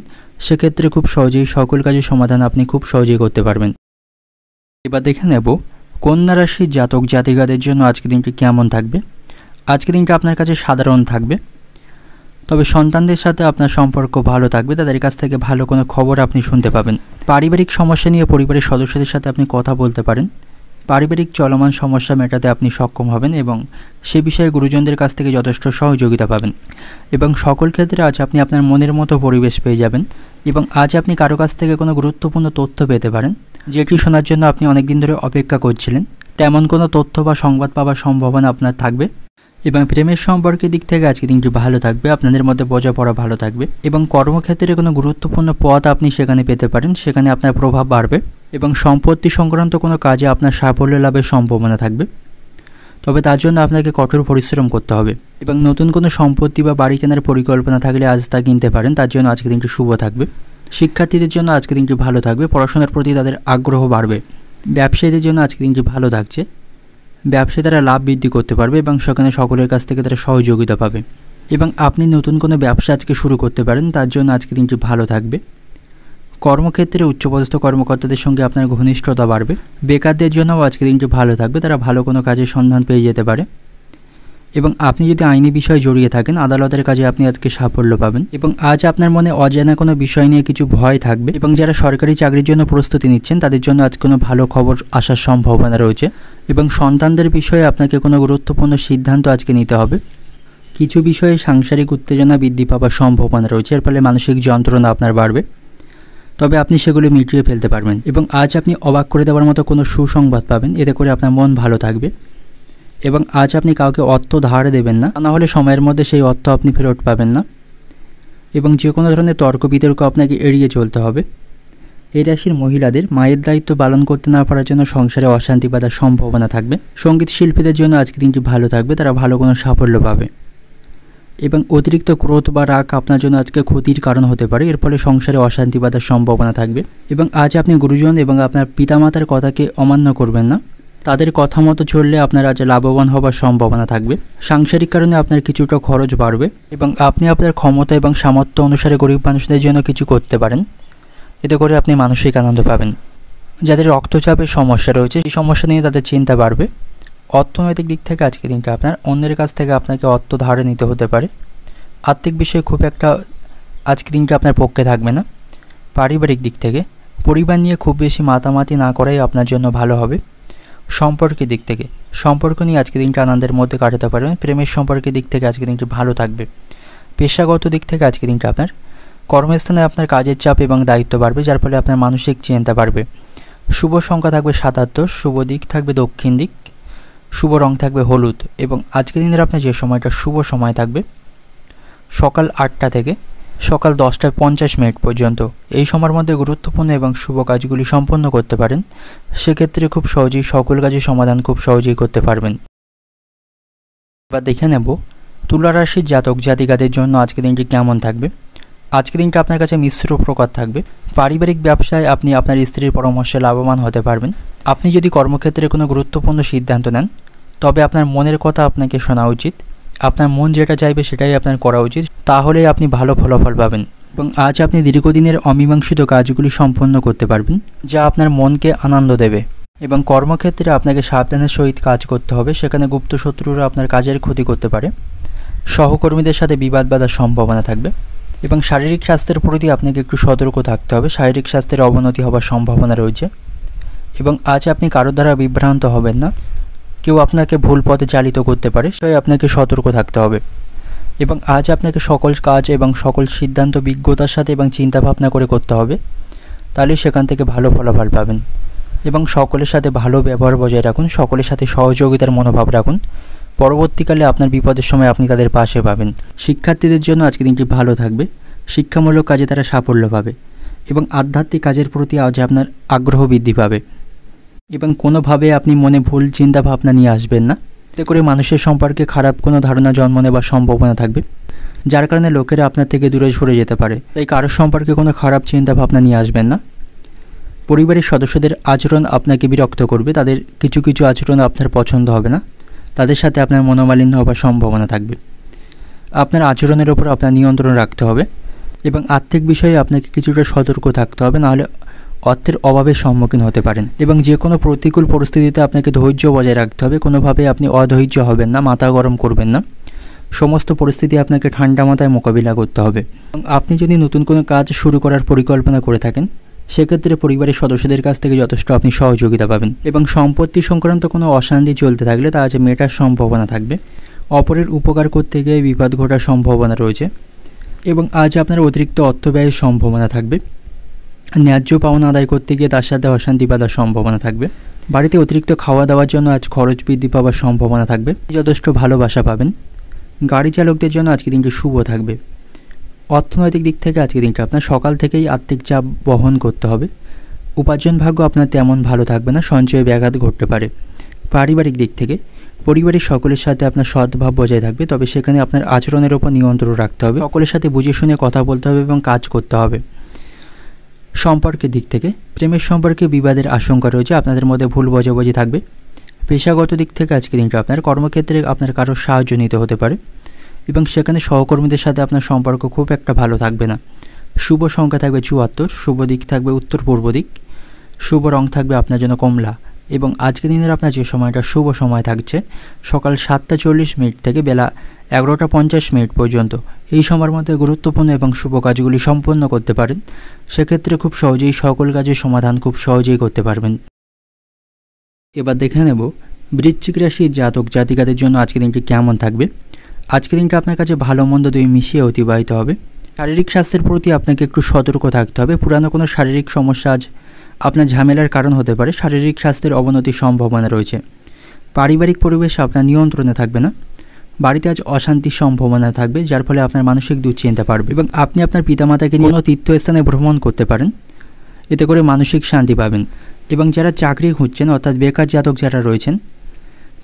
সেক্ষেত্রে খুব সহজেই সকল কাজের সমাধান আপনি খুব সহজেই করতে পারবেন। এবার দেখে নেব কন্যা রাশির জাতক জাতিকাদের জন্য আজকের দিনটি কেমন থাকবে। আজকের দিনটা আপনার কাছে সাধারণ থাকবে, তবে সন্তানদের সাথে আপনার সম্পর্ক ভালো থাকবে। তাদের কাছ থেকে ভালো কোনো খবর আপনি শুনতে পাবেন। পারিবারিক সমস্যা নিয়ে পরিবারের সদস্যদের সাথে আপনি কথা বলতে পারেন। পারিবারিক চলমান সমস্যা মেটাতে আপনি সক্ষম হবেন এবং সে বিষয়ে গুরুজনদের কাছ থেকে যথেষ্ট সহযোগিতা পাবেন। এবং সকল ক্ষেত্রে আজ আপনি আপনার মনের মতো পরিবেশ পেয়ে যাবেন এবং আজ আপনি কারো কাছ থেকে কোনো গুরুত্বপূর্ণ তথ্য পেতে পারেন, যেটি শোনার জন্য আপনি অনেক দিন ধরে অপেক্ষা করছিলেন। তেমন কোনো তথ্য বা সংবাদ পাওয়ার সম্ভাবনা আপনার থাকবে। এবং প্রেমের সম্পর্কের দিক থেকে আজকে দিনটি ভালো থাকবে, আপনাদের মধ্যে বোঝাপড়া ভালো থাকবে এবং কর্মক্ষেত্রে কোনো গুরুত্বপূর্ণ পদ আপনি সেখানে পেতে পারেন, সেখানে আপনার প্রভাব বাড়বে এবং সম্পত্তি সংক্রান্ত কোনো কাজে আপনার সাফল্য লাভের সম্ভাবনা থাকবে। তবে তার জন্য আপনাকে কঠোর পরিশ্রম করতে হবে এবং নতুন কোনো সম্পত্তি বা বাড়ি কেনার পরিকল্পনা থাকলে আজ তা কিনতে পারেন, তার জন্য আজকে দিনটি শুভ থাকবে। শিক্ষার্থীদের জন্য আজকে দিনটি ভালো থাকবে, পড়াশোনার প্রতি তাদের আগ্রহ বাড়বে। ব্যবসায়ীদের জন্য আজকে দিনটি ভালো থাকছে, ব্যবসায় তারা লাভ বৃদ্ধি করতে পারবে এবং সেখানে সকলের কাছ থেকে তারা সহযোগিতা পাবে এবং আপনি নতুন কোনো ব্যবসা আজকে শুরু করতে পারেন, তার জন্য আজকে দিনটি ভালো থাকবে। কর্মক্ষেত্রে উচ্চপদস্থ কর্মকর্তাদের সঙ্গে আপনার ঘনিষ্ঠতা বাড়বে। বেকারদের জন্যও আজকে দিনটি ভালো থাকবে, তারা ভালো কোনো কাজের সন্ধান পেয়ে যেতে পারে এবং আপনি যদি আইনি বিষয়ে জড়িয়ে থাকেন, আদালতের কাজে আপনি আজকে সাফল্য পাবেন এবং আজ আপনার মনে অজানা কোনো বিষয় নিয়ে কিছু ভয় থাকবে এবং যারা সরকারি চাকরির জন্য প্রস্তুতি নিচ্ছেন তাদের জন্য আজ কোনো ভালো খবর আসার সম্ভাবনা রয়েছে এবং সন্তানদের বিষয়ে আপনাকে কোনো গুরুত্বপূর্ণ সিদ্ধান্ত আজকে নিতে হবে। কিছু বিষয়ে সাংসারিক উত্তেজনা বৃদ্ধি পাওয়ার সম্ভাবনা রয়েছে, এর ফলে মানসিক যন্ত্রণা আপনার বাড়বে, তবে আপনি সেগুলো মিটিয়ে ফেলতে পারবেন এবং আজ আপনি অবাক করে দেওয়ার মতো কোনো সুসংবাদ পাবেন, এতে করে আপনার মন ভালো থাকবে এবং আজ আপনি কাউকে অর্থ ধার দেবেন না, না হলে সময়ের মধ্যে সেই অর্থ আপনি ফেরত পাবেন না এবং যে কোনো ধরনের তর্ক বিতর্ক আপনাকে এড়িয়ে চলতে হবে। এই রাশির মহিলাদের মায়ের দায়িত্ব পালন করতে না পারার জন্য সংসারে অশান্তি বাঁধার সম্ভাবনা থাকবে। সঙ্গীত শিল্পীদের জন্য আজকে দিনটি ভালো থাকবে, তারা ভালো কোনো সাফল্য পাবে এবং অতিরিক্ত ক্রোধ বা রাগ আপনার জন্য আজকে ক্ষতির কারণ হতে পারে, এর ফলে সংসারে অশান্তি বাঁধার সম্ভাবনা থাকবে এবং আজ আপনি গুরুজন এবং আপনার পিতামাতার কথাকে অমান্য করবেন না, তাদের কথা মতো চললে আপনার আজ লাভবান হবার সম্ভাবনা থাকবে। সাংসারিক কারণে আপনার কিছুটা খরচ বাড়বে এবং আপনি আপনার ক্ষমতা এবং সামর্থ্য অনুসারে গরিব মানুষদের জন্য কিছু করতে পারেন, এতে করে আপনি মানসিক আনন্দ পাবেন। যাদের রক্তচাপের সমস্যা রয়েছে সেই সমস্যা নিয়ে তাদের চিন্তা বাড়বে। অর্থনৈতিক দিক থেকে আজকে দিনটা আপনার অন্যের কাছ থেকে আপনাকে অর্থ ধারে নিতে হতে পারে। আর্থিক বিষয়ে খুব একটা আজকে দিনটা আপনার পক্ষে থাকবে না। পারিবারিক দিক থেকে পরিবার নিয়ে খুব বেশি মাতামাতি না করাই আপনার জন্য ভালো হবে। সম্পর্কের দিক থেকে সম্পর্ক নিয়ে আজকে দিনটা আনন্দের মধ্যে কাটাতে পারবেন। প্রেমের সম্পর্কের দিক থেকে আজকে দিনটি ভালো থাকবে। পেশাগত দিক থেকে আজকে দিনটা আপনার কর্মস্থানে আপনার কাজের চাপ এবং দায়িত্ব বাড়বে, যার ফলে আপনার মানসিক চিন্তা বাড়বে। শুভ সংখ্যা থাকবে 77, শুভ দিক থাকবে দক্ষিণ দিক, শুভ রং থাকবে হলুদ এবং আজকের দিনের আপনার যে সময়টা শুভ সময় থাকবে সকাল 8টা থেকে সকাল 10:50 পর্যন্ত। এই সময়ের মধ্যে গুরুত্বপূর্ণ এবং শুভ কাজগুলি সম্পন্ন করতে পারেন, সেক্ষেত্রে খুব সহজেই সকল কাজের সমাধান খুব সহজেই করতে পারবেন। এবার দেখে নেব তুলা রাশির জাতক জাতিকাদের জন্য আজকের দিনটি কেমন থাকবে। আজকের দিনটা আপনার কাছে মিশ্র প্রকার থাকবে। পারিবারিক ব্যবসায় আপনি আপনার স্ত্রীর পরামর্শে লাভবান হতে পারবেন। আপনি যদি কর্মক্ষেত্রে কোনো গুরুত্বপূর্ণ সিদ্ধান্ত নেন, তবে আপনার মনের কথা আপনাকে শোনা উচিত। আপনার মন যেটা চাইবে সেটাই আপনার করা উচিত, তাহলেই আপনি ভালো ফলাফল পাবেন এবং আজ আপনি দীর্ঘদিনের অমীমাংসিত কাজগুলি সম্পন্ন করতে পারবেন, যা আপনার মনকে আনন্দ দেবে এবং কর্মক্ষেত্রে আপনাকে সাবধানের সহিত কাজ করতে হবে, সেখানে গুপ্ত শত্রুরা আপনার কাজের ক্ষতি করতে পারে। সহকর্মীদের সাথে বিবাদ বাঁধার সম্ভাবনা থাকবে এবং শারীরিক স্বাস্থ্যের প্রতি আপনাকে একটু সতর্ক থাকতে হবে। শারীরিক স্বাস্থ্যের অবনতি হওয়ার সম্ভাবনা রয়েছে এবং আজ আপনি কারোর দ্বারা বিভ্রান্ত হবেন না। কেউ আপনাকে ভুল পথে চালিত করতে পারে, তাই আপনাকে সতর্ক থাকতে হবে এবং আজ আপনাকে সকল কাজ এবং সকল সিদ্ধান্ত বিজ্ঞতার সাথে এবং চিন্তাভাবনা করে করতে হবে, তাহলে সেখান থেকে ভালো ফলাফল পাবেন এবং সকলের সাথে ভালো ব্যবহার বজায় রাখুন, সকলের সাথে সহযোগিতার মনোভাব রাখুন। পরবর্তীকালে আপনার বিপদের সময় আপনি তাদের পাশে পাবেন। শিক্ষার্থীদের জন্য আজকে দিনটি ভালো থাকবে। শিক্ষামূলক কাজে তারা সাফল্য পাবে এবং আধ্যাত্মিক কাজের প্রতি আজ আপনার আগ্রহ বৃদ্ধি পাবে এবং কোনোভাবে আপনি মনে ভুল চিন্তা ভাবনা নিয়ে আসবেন না, এতে করে মানুষের সম্পর্কে খারাপ কোনো ধারণা জন্ম নেবার সম্ভাবনা থাকবে, যার কারণে লোকেরা আপনার থেকে দূরে সরে যেতে পারে। তাই কারোর সম্পর্কে কোনো খারাপ চিন্তা ভাবনা নিয়ে আসবেন না। পরিবারের সদস্যদের আচরণ আপনাকে বিরক্ত করবে, তাদের কিছু কিছু আচরণ আপনার পছন্দ হবে না, তাদের সাথে আপনার মনোমালিন্য হওয়ার সম্ভাবনা থাকবে। আপনার আচরণের ওপর আপনার নিয়ন্ত্রণ রাখতে হবে এবং আর্থিক বিষয়ে আপনাকে কিছুটা সতর্ক থাকতে হবে, নাহলে অর্থের অভাবের সম্মুখীন হতে পারেন। এবং যে কোনো প্রতিকূল পরিস্থিতিতে আপনাকে ধৈর্য বজায় রাখতে হবে। কোনোভাবে আপনি অধৈর্য হবেন না, মাথা গরম করবেন না। সমস্ত পরিস্থিতি আপনাকে ঠান্ডা মাথায় মোকাবিলা করতে হবে। এবং আপনি যদি নতুন কোনো কাজ শুরু করার পরিকল্পনা করে থাকেন, সেক্ষেত্রে পরিবারের সদস্যদের কাছ থেকে যথেষ্ট আপনি সহযোগিতা পাবেন। এবং সম্পত্তি সংক্রান্ত কোনো অশান্তি চলতে থাকলে তা আজ মেটার সম্ভাবনা থাকবে। অপরের উপকার করতে গিয়ে বিপদ ঘটার সম্ভাবনা রয়েছে এবং আজ আপনার অতিরিক্ত অর্থ ব্যয়ের সম্ভাবনা থাকবে। ন্যায্য পাওনা আদায় করতে গিয়ে তার সাথে অশান্তি বাঁধার সম্ভাবনা থাকবে। বাড়িতে অতিরিক্ত খাওয়া দাওয়ার জন্য আজ খরচ বৃদ্ধি পাওয়ার সম্ভাবনা থাকবে। যথেষ্ট ভালোবাসা পাবেন। গাড়ি চালকদের জন্য আজকে দিনটি শুভ থাকবে। অর্থনৈতিক দিক থেকে আজকে দিনটা আপনার সকাল থেকেই আর্থিক চাপ বহন করতে হবে। উপার্জন ভাগ্য আপনার তেমন ভালো থাকবে না, সঞ্চয়ে ব্যাঘাত ঘটতে পারে। পারিবারিক দিক থেকে পরিবারের সকলের সাথে আপনার সদ্ভাব বজায় থাকবে, তবে সেখানে আপনার আচরণের ওপর নিয়ন্ত্রণ রাখতে হবে। সকলের সাথে বুঝে শুনে কথা বলতে হবে এবং কাজ করতে হবে। সম্পর্কের দিক থেকে প্রেমের সম্পর্কে বিবাদের আশঙ্কা রয়েছে, আপনাদের মধ্যে ভুল বোঝাবুঝি থাকবে। পেশাগত দিক থেকে আজকে দিনটা আপনার কর্মক্ষেত্রে আপনার কারোর সাহায্য নিতে হতে পারে এবং সেখানে সহকর্মীদের সাথে আপনার সম্পর্ক খুব একটা ভালো থাকবে না। শুভ সংখ্যা থাকবে ৭৪, শুভ দিক থাকবে উত্তর পূর্ব দিক, শুভ রং থাকবে আপনার জন্য কমলা। এবং আজকের দিনের আপনার যে সময়টা শুভ সময় থাকছে সকাল ৭টা ৪০ থেকে বেলা ১১টা ৫০ পর্যন্ত। এই সময়ের মধ্যে গুরুত্বপূর্ণ এবং শুভ কাজগুলি সম্পন্ন করতে পারেন। সেক্ষেত্রে খুব সহজেই সকল কাজের সমাধান খুব সহজেই করতে পারবেন। এবার দেখে নেব বৃশ্চিক রাশির জাতক জাতিকাদের জন্য আজকের দিনটি কেমন থাকবে। আজকের দিনটা আপনার কাছে ভালো মন্দ দুই মিশিয়ে অতিবাহিত হবে। শারীরিক স্বাস্থ্যের প্রতি আপনাকে একটু সতর্ক থাকতে হবে। পুরানো কোনো শারীরিক সমস্যা আজ আপনার ঝামেলার কারণ হতে পারে। শারীরিক স্বাস্থ্যের অবনতির সম্ভাবনা রয়েছে। পারিবারিক পরিবেশ আপনার নিয়ন্ত্রণে থাকবে না। বাড়িতে আজ অশান্তির সম্ভাবনা থাকবে, যার ফলে আপনার মানসিক দুশ্চিন্তা বাড়বে এবং আপনি আপনার পিতামাতাকে নিয়ে কোনো তীর্থস্থানে ভ্রমণ করতে পারেন। এতে করে মানসিক শান্তি পাবেন। এবং যারা চাকরি খুঁজছেন অর্থাৎ বেকার জাতক যারা রয়েছেন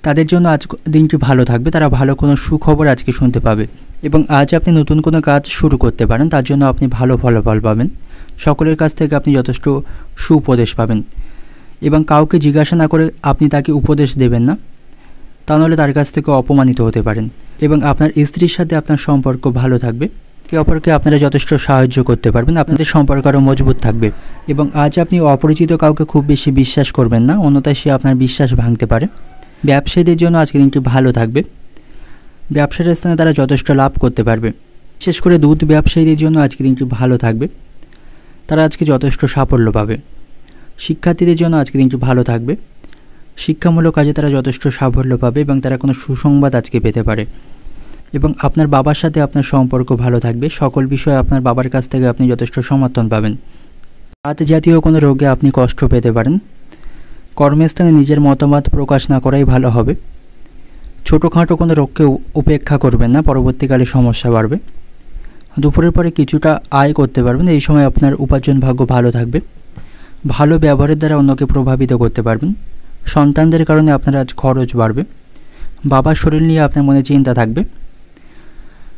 তাদের জন্য আজ দিনটি ভালো থাকবে। তারা ভালো কোনো সুখবর আজকে শুনতে পাবে এবং আজ আপনি নতুন কোনো কাজ শুরু করতে পারেন, তার জন্য আপনি ভালো ফলাফল পাবেন। সকলের কাছ থেকে আপনি যথেষ্ট সুউপদেশ পাবেন এবং কাউকে জিজ্ঞাসা না করে আপনি তাকে উপদেশ দেবেন না, তা নাহলে তার কাছ থেকে অপমানিত হতে পারেন। এবং আপনার স্ত্রীর সাথে আপনার সম্পর্ক ভালো থাকবে। একে অপরকে আপনারা যথেষ্ট সাহায্য করতে পারবেন। আপনাদের সম্পর্ক আরও মজবুত থাকবে এবং আজ আপনি অপরিচিত কাউকে খুব বেশি বিশ্বাস করবেন না, অন্যথায় সে আপনার বিশ্বাস ভাঙতে পারে। ব্যবসায়ীদের জন্য আজকে দিনটি ভালো থাকবে। ব্যবসার স্থানে তারা যথেষ্ট লাভ করতে পারবে। বিশেষ করে দুধ ব্যবসায়ীদের জন্য আজকে দিনটি ভালো থাকবে। তারা আজকে যথেষ্ট সাফল্য পাবে। শিক্ষার্থীদের জন্য আজকে দিনটি ভালো থাকবে। শিক্ষামূলক কাজে তারা যথেষ্ট সাফল্য পাবে এবং তারা কোনো সুসংবাদ আজকে পেতে পারে। এবং আপনার বাবার সাথে আপনার সম্পর্ক ভালো থাকবে। সকল বিষয়ে আপনার বাবার কাছ থেকে আপনি যথেষ্ট সমর্থন পাবেন। দাঁত জাতীয় কোনো রোগে আপনি কষ্ট পেতে পারেন। কর্মস্থানে নিজের মতামত প্রকাশ না করাই ভালো হবে। ছোটোখাটো কোনো রোগকে উপেক্ষা করবেন না, পরবর্তীকালে সমস্যা বাড়বে। দুপুরের পরে কিছুটা আয় করতে পারবেন। এই সময় আপনার উপার্জন ভাগ্য ভালো থাকবে। ভালো ব্যবহারের দ্বারা অন্যকে প্রভাবিত করতে পারবেন। সন্তানদের কারণে আপনার আজ খরচ বাড়বে। বাবার শরীর নিয়ে আপনার মনে চিন্তা থাকবে।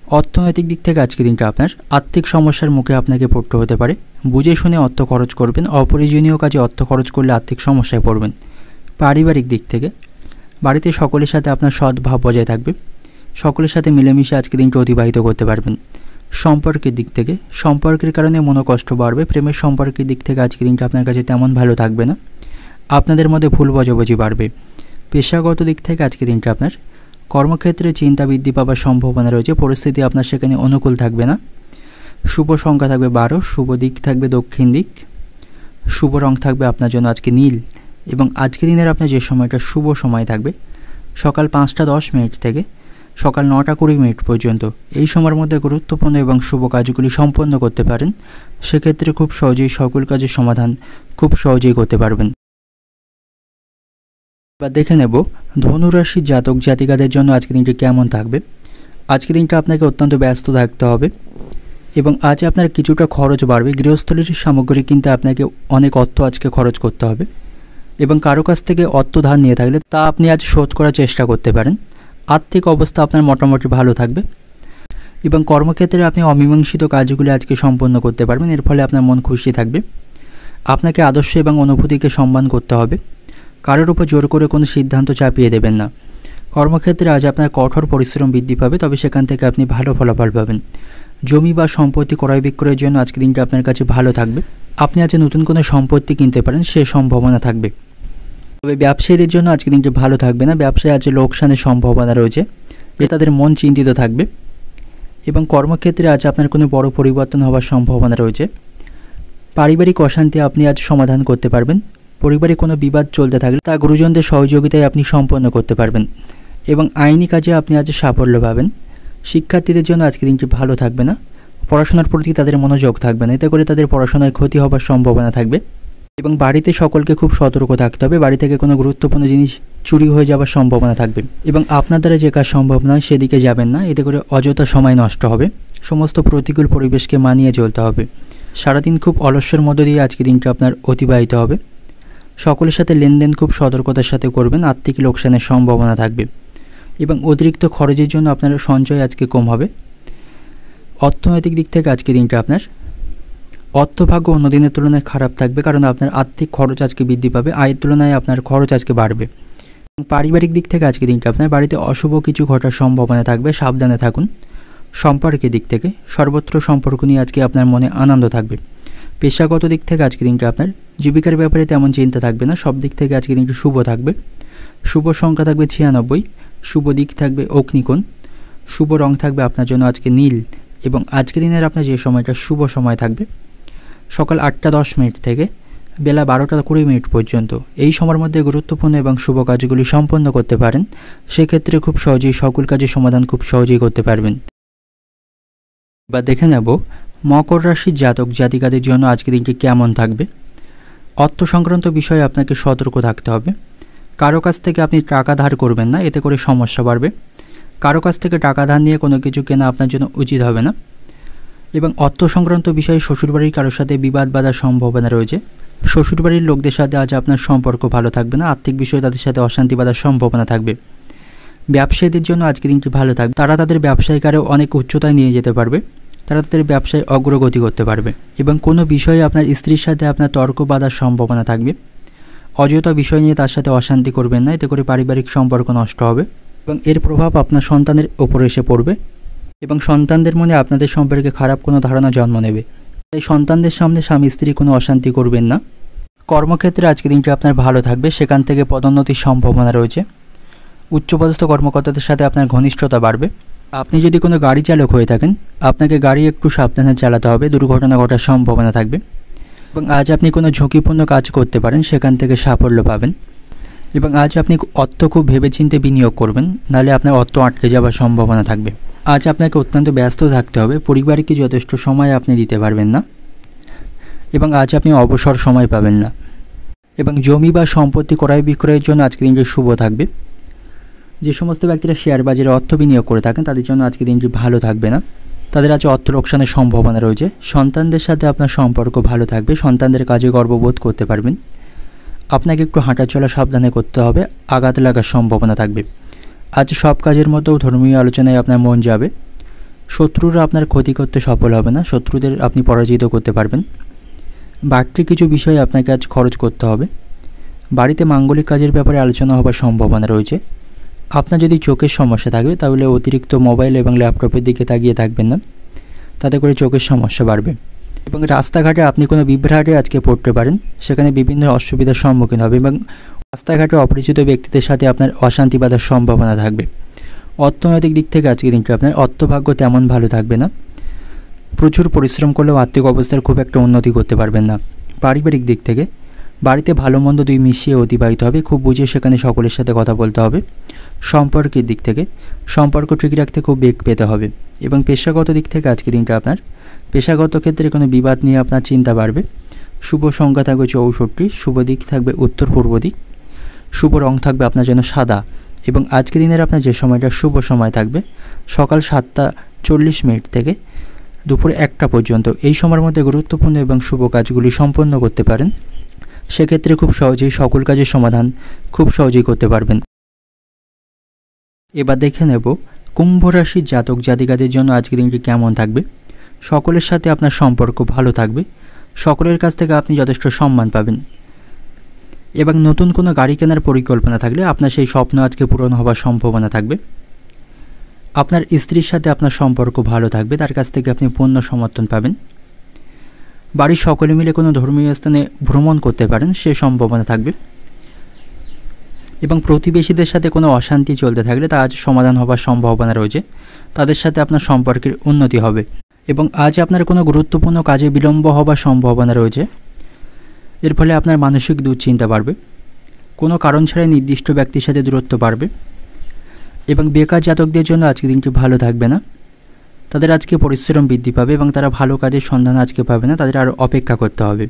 অর্থনৈতিক দিক থেকে আজকের দিনটা আপনার আর্থিক সমস্যার মুখে আপনাকে পড়তে হতে পারে। বুঝে শুনে অর্থ খরচ করবেন। অপ্রয়োজনীয় কাজে অর্থ খরচ করলে আর্থিক সমস্যায় পড়বেন। পারিবারিক দিক থেকে বাড়িতে সকলের সাথে আপনার সদ্ভাব বজায় থাকবে। সকলের সাথে মিলেমিশে আজকের দিনটা অতিবাহিত করতে পারবেন। সম্পর্কের দিক থেকে সম্পর্কের কারণে মনোকষ্ট বাড়বে। প্রেমের সম্পর্কের দিক থেকে আজকের দিনটা আপনার কাছে তেমন ভালো থাকবে না। আপনাদের মধ্যে ভুল বোঝাবুঝি বাড়বে। পেশাগত দিক থেকে আজকের দিনটা আপনার কর্মক্ষেত্রে চিন্তা বৃদ্ধি পাওয়ার সম্ভাবনা রয়েছে। পরিস্থিতি আপনার সেখানে অনুকূল থাকবে না। শুভ সংখ্যা থাকবে ১২, শুভ দিক থাকবে দক্ষিণ দিক, শুভ রং থাকবে আপনার জন্য আজকে নীল। এবং আজকের দিনের আপনার যে সময়টা শুভ সময় থাকবে সকাল ৫টা ১০ থেকে সকাল ৯টা ২০ পর্যন্ত। এই সময়ের মধ্যে গুরুত্বপূর্ণ এবং শুভ কাজগুলি সম্পন্ন করতে পারেন। সেক্ষেত্রে খুব সহজেই সকল কাজের সমাধান খুব সহজেই করতে পারবেন। এবার দেখে নেব ধনুরাশির জাতক জাতিকাদের জন্য আজকের দিনটি কেমন থাকবে। আজকের দিনটা আপনাকে অত্যন্ত ব্যস্ত থাকতে হবে এবং আজ আপনার কিছুটা খরচ বাড়বে। গৃহস্থলীর সামগ্রী কিনতে আপনাকে অনেক অর্থ আজকে খরচ করতে হবে এবং কারো কাছ থেকে অর্থ ধার নিয়ে থাকলে তা আপনি আজ শোধ করার চেষ্টা করতে পারেন। আর্থিক অবস্থা আপনার মোটামুটি ভালো থাকবে এবং কর্মক্ষেত্রে আপনি অমীমাংসিত কাজগুলি আজকে সম্পন্ন করতে পারবেন। এর ফলে আপনার মন খুশি থাকবে। আপনাকে আদর্শ এবং অনুভূতিকে সম্মান করতে হবে। কারোর উপর জোর করে কোনো সিদ্ধান্ত চাপিয়ে দেবেন না। কর্মক্ষেত্রে আজ আপনার কঠোর পরিশ্রম বৃদ্ধি পাবে, তবে সেখান থেকে আপনি ভালো ফলাফল পাবেন। জমি বা সম্পত্তি ক্রয় বিক্রয়ের জন্য আজকের দিনটা আপনার কাছে ভালো থাকবে। আপনি আজ নতুন কোনো সম্পত্তি কিনতে পারেন, সে সম্ভাবনা থাকবে। তবে ব্যবসায়ীদের জন্য আজকের দিনটি ভালো থাকবে না। ব্যবসায় আজ লোকসানের সম্ভাবনা রয়েছে, এ তাদের মন চিন্তিত থাকবে। এবং কর্মক্ষেত্রে আজ আপনার কোনো বড় পরিবর্তন হওয়ার সম্ভাবনা রয়েছে। পারিবারিক অশান্তি আপনি আজ সমাধান করতে পারবেন। পরিবারে কোনো বিবাদ চলতে থাকলে তা গুরুজনদের সহযোগিতায় আপনি সম্পন্ন করতে পারবেন। এবং আইনি কাজে আপনি আজ সাফল্য পাবেন। শিক্ষার্থীদের জন্য আজকের দিনটি ভালো থাকবে না। পড়াশোনার প্রতি তাদের মনোযোগ থাকবে না, এতে করে তাদের পড়াশোনায় ক্ষতি হওয়ার সম্ভাবনা থাকবে। এবং বাড়িতে সকলকে খুব সতর্ক থাকতে হবে। বাড়ি থেকে কোনো গুরুত্বপূর্ণ জিনিস চুরি হয়ে যাওয়ার সম্ভাবনা থাকবে। এবং আপনার দ্বারা যে কাজ সম্ভব নয় সেদিকে যাবেন না, এতে করে অযথা সময় নষ্ট হবে। সমস্ত প্রতিকূল পরিবেশকে মানিয়ে চলতে হবে। সারাদিন খুব অলস্যের মধ্য দিয়ে আজকের দিনটা আপনার অতিবাহিত হবে। সকলের সাথে লেনদেন খুব সতর্কতার সাথে করবেন, আর্থিক লোকসানের সম্ভাবনা থাকবে। এবং অতিরিক্ত খরচের জন্য আপনার সঞ্চয় আজকে কম হবে। অর্থনৈতিক দিক থেকে আজকের দিনটা আপনার অর্থভাগ্য অন্য দিনের তুলনায় খারাপ থাকবে, কারণ আপনার আর্থিক খরচ আজকে বৃদ্ধি পাবে। আয়ের তুলনায় আপনার খরচ আজকে বাড়বে। পারিবারিক দিক থেকে আজকের দিনটা আপনার বাড়িতে অশুভ কিছু ঘটার সম্ভাবনা থাকবে, সাবধানে থাকুন। সম্পর্কের দিক থেকে সর্বত্র সম্পর্ক নিয়ে আজকে আপনার মনে আনন্দ থাকবে। পেশাগত দিক থেকে আজকের দিনটা আপনার জীবিকার ব্যাপারে তেমন চিন্তা থাকবে না, সব দিক থেকে আজকের দিনটি শুভ থাকবে। শুভ সংখ্যা থাকবে 96, শুভ দিক থাকবে অগ্নিকোণ, শুভ রং থাকবে আপনার জন্য আজকে নীল। এবং আজকের দিনের আপনার যে সময়টা শুভ সময় থাকবে সকাল 8টা 10 মিনিট থেকে বেলা 12টা 20 মিনিট পর্যন্ত। এই সময়ের মধ্যে গুরুত্বপূর্ণ এবং শুভ কাজগুলি সম্পন্ন করতে পারেন। সেক্ষেত্রে খুব সহজেই সকল কাজের সমাধান খুব সহজেই করতে পারবেন। বা দেখে নেব মকর রাশির জাতক জাতিকাদের জন্য আজকের দিনটি কেমন থাকবে। অর্থ সংক্রান্ত বিষয়ে আপনাকে সতর্ক থাকতে হবে। কারো কাছ থেকে আপনি টাকা ধার করবেন না, এতে করে সমস্যা বাড়বে। কারো কাছ থেকে টাকা ধার নিয়ে কোনো কিছু কেনা আপনার জন্য উচিত হবে না। এবং অর্থ সংক্রান্ত বিষয়ে শ্বশুরবাড়ির কারোর সাথে বিবাদ বাঁধার সম্ভাবনা রয়েছে। শ্বশুরবাড়ির লোকদের সাথে আজ আপনার সম্পর্ক ভালো থাকবে না। আর্থিক বিষয়ে তাদের সাথে অশান্তি বাঁধার সম্ভাবনা থাকবে। ব্যবসায়ীদের জন্য আজকের দিনটি ভালো থাকবে। তারা তাদের ব্যবসায়িক আরও অনেক উচ্চতায় নিয়ে যেতে পারবে। তারা তাদের ব্যবসায় অগ্রগতি করতে পারবে। এবং কোনো বিষয়ে আপনার স্ত্রীর সাথে আপনার তর্ক বাঁধার সম্ভাবনা থাকবে। অযথা বিষয় নিয়ে তার সাথে অশান্তি করবেন না, এতে করে পারিবারিক সম্পর্ক নষ্ট হবে। এবং এর প্রভাব আপনার সন্তানের ওপরে এসে পড়বে। এবং সন্তানদের মনে আপনাদের সম্পর্কে খারাপ কোনো ধারণা জন্ম নেবে। তাই সন্তানদের সামনে স্বামী স্ত্রী কোনো অশান্তি করবেন না। কর্মক্ষেত্রে আজকের দিনটি আপনার ভালো থাকবে। সেখান থেকে পদোন্নতির সম্ভাবনা রয়েছে। উচ্চপদস্থ কর্মকর্তাদের সাথে আপনার ঘনিষ্ঠতা বাড়বে। আপনি যদি কোনো গাড়ি চালক হয়ে থাকেন, আপনাকে গাড়ি একটু সাবধানে চালাতে হবে, দুর্ঘটনা ঘটার সম্ভাবনা থাকবে। এবং আজ আপনি কোনো ঝুঁকিপূর্ণ কাজ করতে পারেন, সেখান থেকে সাফল্য পাবেন। এবং আজ আপনি অর্থ খুব ভেবেচিন্তে বিনিয়োগ করবেন, নাহলে আপনার অর্থ আটকে যাওয়ার সম্ভাবনা থাকবে। আজ আপনাকে অত্যন্ত ব্যস্ত থাকতে হবে, পরিবারকে যথেষ্ট সময় আপনি দিতে পারবেন না। এবং আজ আপনি অবসর সময় পাবেন না। এবং জমি বা সম্পত্তি ক্রয় বিক্রয়ের জন্য আজকের দিনটি শুভ থাকবে। যে সমস্ত ব্যক্তিরা শেয়ার বাজারে অর্থ বিনিয়োগ করে থাকেন তাদের জন্য আজকের দিনটি ভালো থাকবে না। তাদের আজ অর্থ লোকসানের সম্ভাবনা রয়েছে। সন্তানদের সাথে আপনার সম্পর্ক ভালো থাকবে। সন্তানদের কাজে গর্ববোধ করতে পারবেন। আপনাকে একটু হাঁটা চলা সাবধানে করতে হবে, আঘাত লাগার সম্ভাবনা থাকবে। আজ সব কাজের মতো ধর্মীয় আলোচনায় আপনার মন যাবে। শত্রুরা আপনার ক্ষতি করতে সফল হবে না, শত্রুদের আপনি পরাজিত করতে পারবেন। বাড়তি কিছু বিষয়ে আপনাকে আজ খরচ করতে হবে। বাড়িতে মাঙ্গলিক কাজের ব্যাপারে আলোচনা হবার সম্ভাবনা রয়েছে। আপনার যদি চোখের সমস্যা থাকবে তাহলে অতিরিক্ত মোবাইল এবং ল্যাপটপের দিকে তাকিয়ে থাকবেন না, তাতে করে চোখের সমস্যা বাড়বে। এবং রাস্তাঘাটে আপনি কোনো বিভ্রাটে আজকে পড়তে পারেন, সেখানে বিভিন্ন অসুবিধার সম্মুখীন হবে। এবং রাস্তাঘাটে অপরিচিত ব্যক্তিদের সাথে আপনার অশান্তি বাঁধার সম্ভাবনা থাকবে। অর্থনৈতিক দিক থেকে আজকের দিনটি আপনার অর্থভাগ্য তেমন ভালো থাকবে না। প্রচুর পরিশ্রম করলেও আর্থিক অবস্থার খুব একটা উন্নতি করতে পারবেন না। পারিবারিক দিক থেকে বাড়িতে ভালো মন্দ দুই মিশিয়ে অতিবাহিত হবে, খুব বুঝে সেখানে সকলের সাথে কথা বলতে হবে। সম্পর্কের দিক থেকে সম্পর্ক ঠিক রাখতে খুব বেগ পেতে হবে। এবং পেশাগত দিক থেকে আজকের দিনটা আপনার পেশাগত ক্ষেত্রে কোনো বিবাদ নিয়ে আপনার চিন্তা বাড়বে। শুভ সংখ্যা থাকবে 64, শুভ দিক থাকবে উত্তর পূর্ব দিক, শুভ রং থাকবে আপনার জন্য সাদা। এবং আজকের দিনের আপনার যে সময়টা শুভ সময় থাকবে সকাল 7টা 40 মিনিট থেকে দুপুর 1টা পর্যন্ত। এই সময়ের মধ্যে গুরুত্বপূর্ণ এবং শুভ কাজগুলি সম্পন্ন করতে পারেন। সেক্ষেত্রে খুব সহজেই সকল কাজের সমাধান খুব সহজেই করতে পারবেন। এবার দেখে নেব কুম্ভ রাশির জাতক জাতিকাদের জন্য আজকের দিনটি কেমন থাকবে। সকলের সাথে আপনার সম্পর্ক ভালো থাকবে। সকলের কাছ থেকে আপনি যথেষ্ট সম্মান পাবেন। এবং নতুন কোনো গাড়ি কেনার পরিকল্পনা থাকলে আপনার সেই স্বপ্ন আজকে পূরণ হওয়ার সম্ভাবনা থাকবে। আপনার স্ত্রীর সাথে আপনার সম্পর্ক ভালো থাকবে, তার কাছ থেকে আপনি পূর্ণ সমর্থন পাবেন। বাড়ির সকলে মিলে কোনো ধর্মীয় স্থানে ভ্রমণ করতে পারেন, সে সম্ভাবনা থাকবে। এবং প্রতিবেশীদের সাথে কোনো অশান্তি চলতে থাকলে তা আজ সমাধান হবার সম্ভাবনা রয়েছে, তাদের সাথে আপনার সম্পর্কের উন্নতি হবে। এবং আজ আপনার কোনো গুরুত্বপূর্ণ কাজে বিলম্ব হবার সম্ভাবনা রয়েছে, এর ফলে আপনার মানসিক দুশ্চিন্তা বাড়বে। কোনো কারণ ছাড়াই নির্দিষ্ট ব্যক্তির সাথে দূরত্ব বাড়বে। এবং বেকার জাতকদের জন্য আজকে দিনটি ভালো থাকবে না, তাদের আজকে পরিশ্রম বৃদ্ধি পাবে এবং তারা ভালো কাজের সন্ধান আজকে পাবে না, তাদের আরও অপেক্ষা করতে হবে।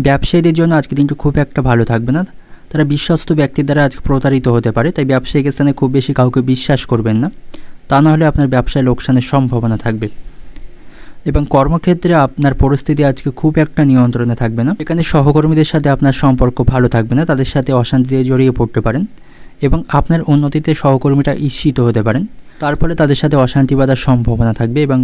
ব্যবসায়ীদের জন্য আজকে দিনটি খুব একটা ভালো থাকবে না, তারা বিশ্বস্ত ব্যক্তির দ্বারা আজকে প্রতারিত হতে পারে, তাই ব্যবসায়িক স্থানে খুব বেশি কাউকে বিশ্বাস করবেন না, তা না হলে আপনার ব্যবসায় লোকসানের সম্ভাবনা থাকবে। এবং কর্মক্ষেত্রে আপনার পরিস্থিতি আজকে খুব একটা নিয়ন্ত্রণে থাকবে না, এখানে সহকর্মীদের সাথে আপনার সম্পর্ক ভালো থাকবে না, তাদের সাথে অশান্তিতে জড়িয়ে পড়তে পারেন এবং আপনার উন্নতিতে সহকর্মীরা ঈর্ষিত হতে পারেন, তার ফলে তাদের সাথে অশান্তি বাঁধার সম্ভাবনা থাকবে। এবং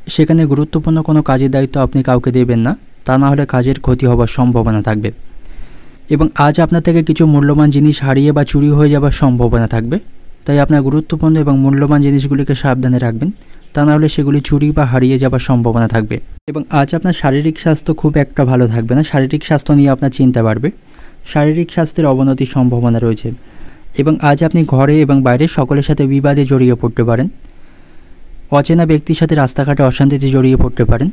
সেখানে গুরুত্বপূর্ণ কোনো কাজের দায়িত্ব আপনি কাউকে দেবেন না, তা না হলে কাজের ক্ষতি হবার সম্ভাবনা থাকবে। এবং আজ আপনার থেকে কিছু মূল্যবান জিনিস হারিয়ে বা চুরি হয়ে যাবার সম্ভাবনা থাকবে, তাই আপনার গুরুত্বপূর্ণ এবং মূল্যবান জিনিসগুলিকে সাবধানে রাখবেন, তা না হলে সেগুলি চুরি বা হারিয়ে যাবার সম্ভাবনা থাকবে। এবং আজ আপনার শারীরিক স্বাস্থ্য খুব একটা ভালো থাকবে না, শারীরিক স্বাস্থ্য নিয়ে আপনার চিন্তা বাড়বে, শারীরিক স্বাস্থ্যের অবনতির সম্ভাবনা রয়েছে। এবং আজ আপনি ঘরে এবং বাইরে সকলের সাথে বিবাদে জড়িয়ে পড়তে পারেন, অচেনা ব্যক্তির সাথে রাস্তাঘাটে অশান্তিতে জড়িয়ে পড়তে পারেন।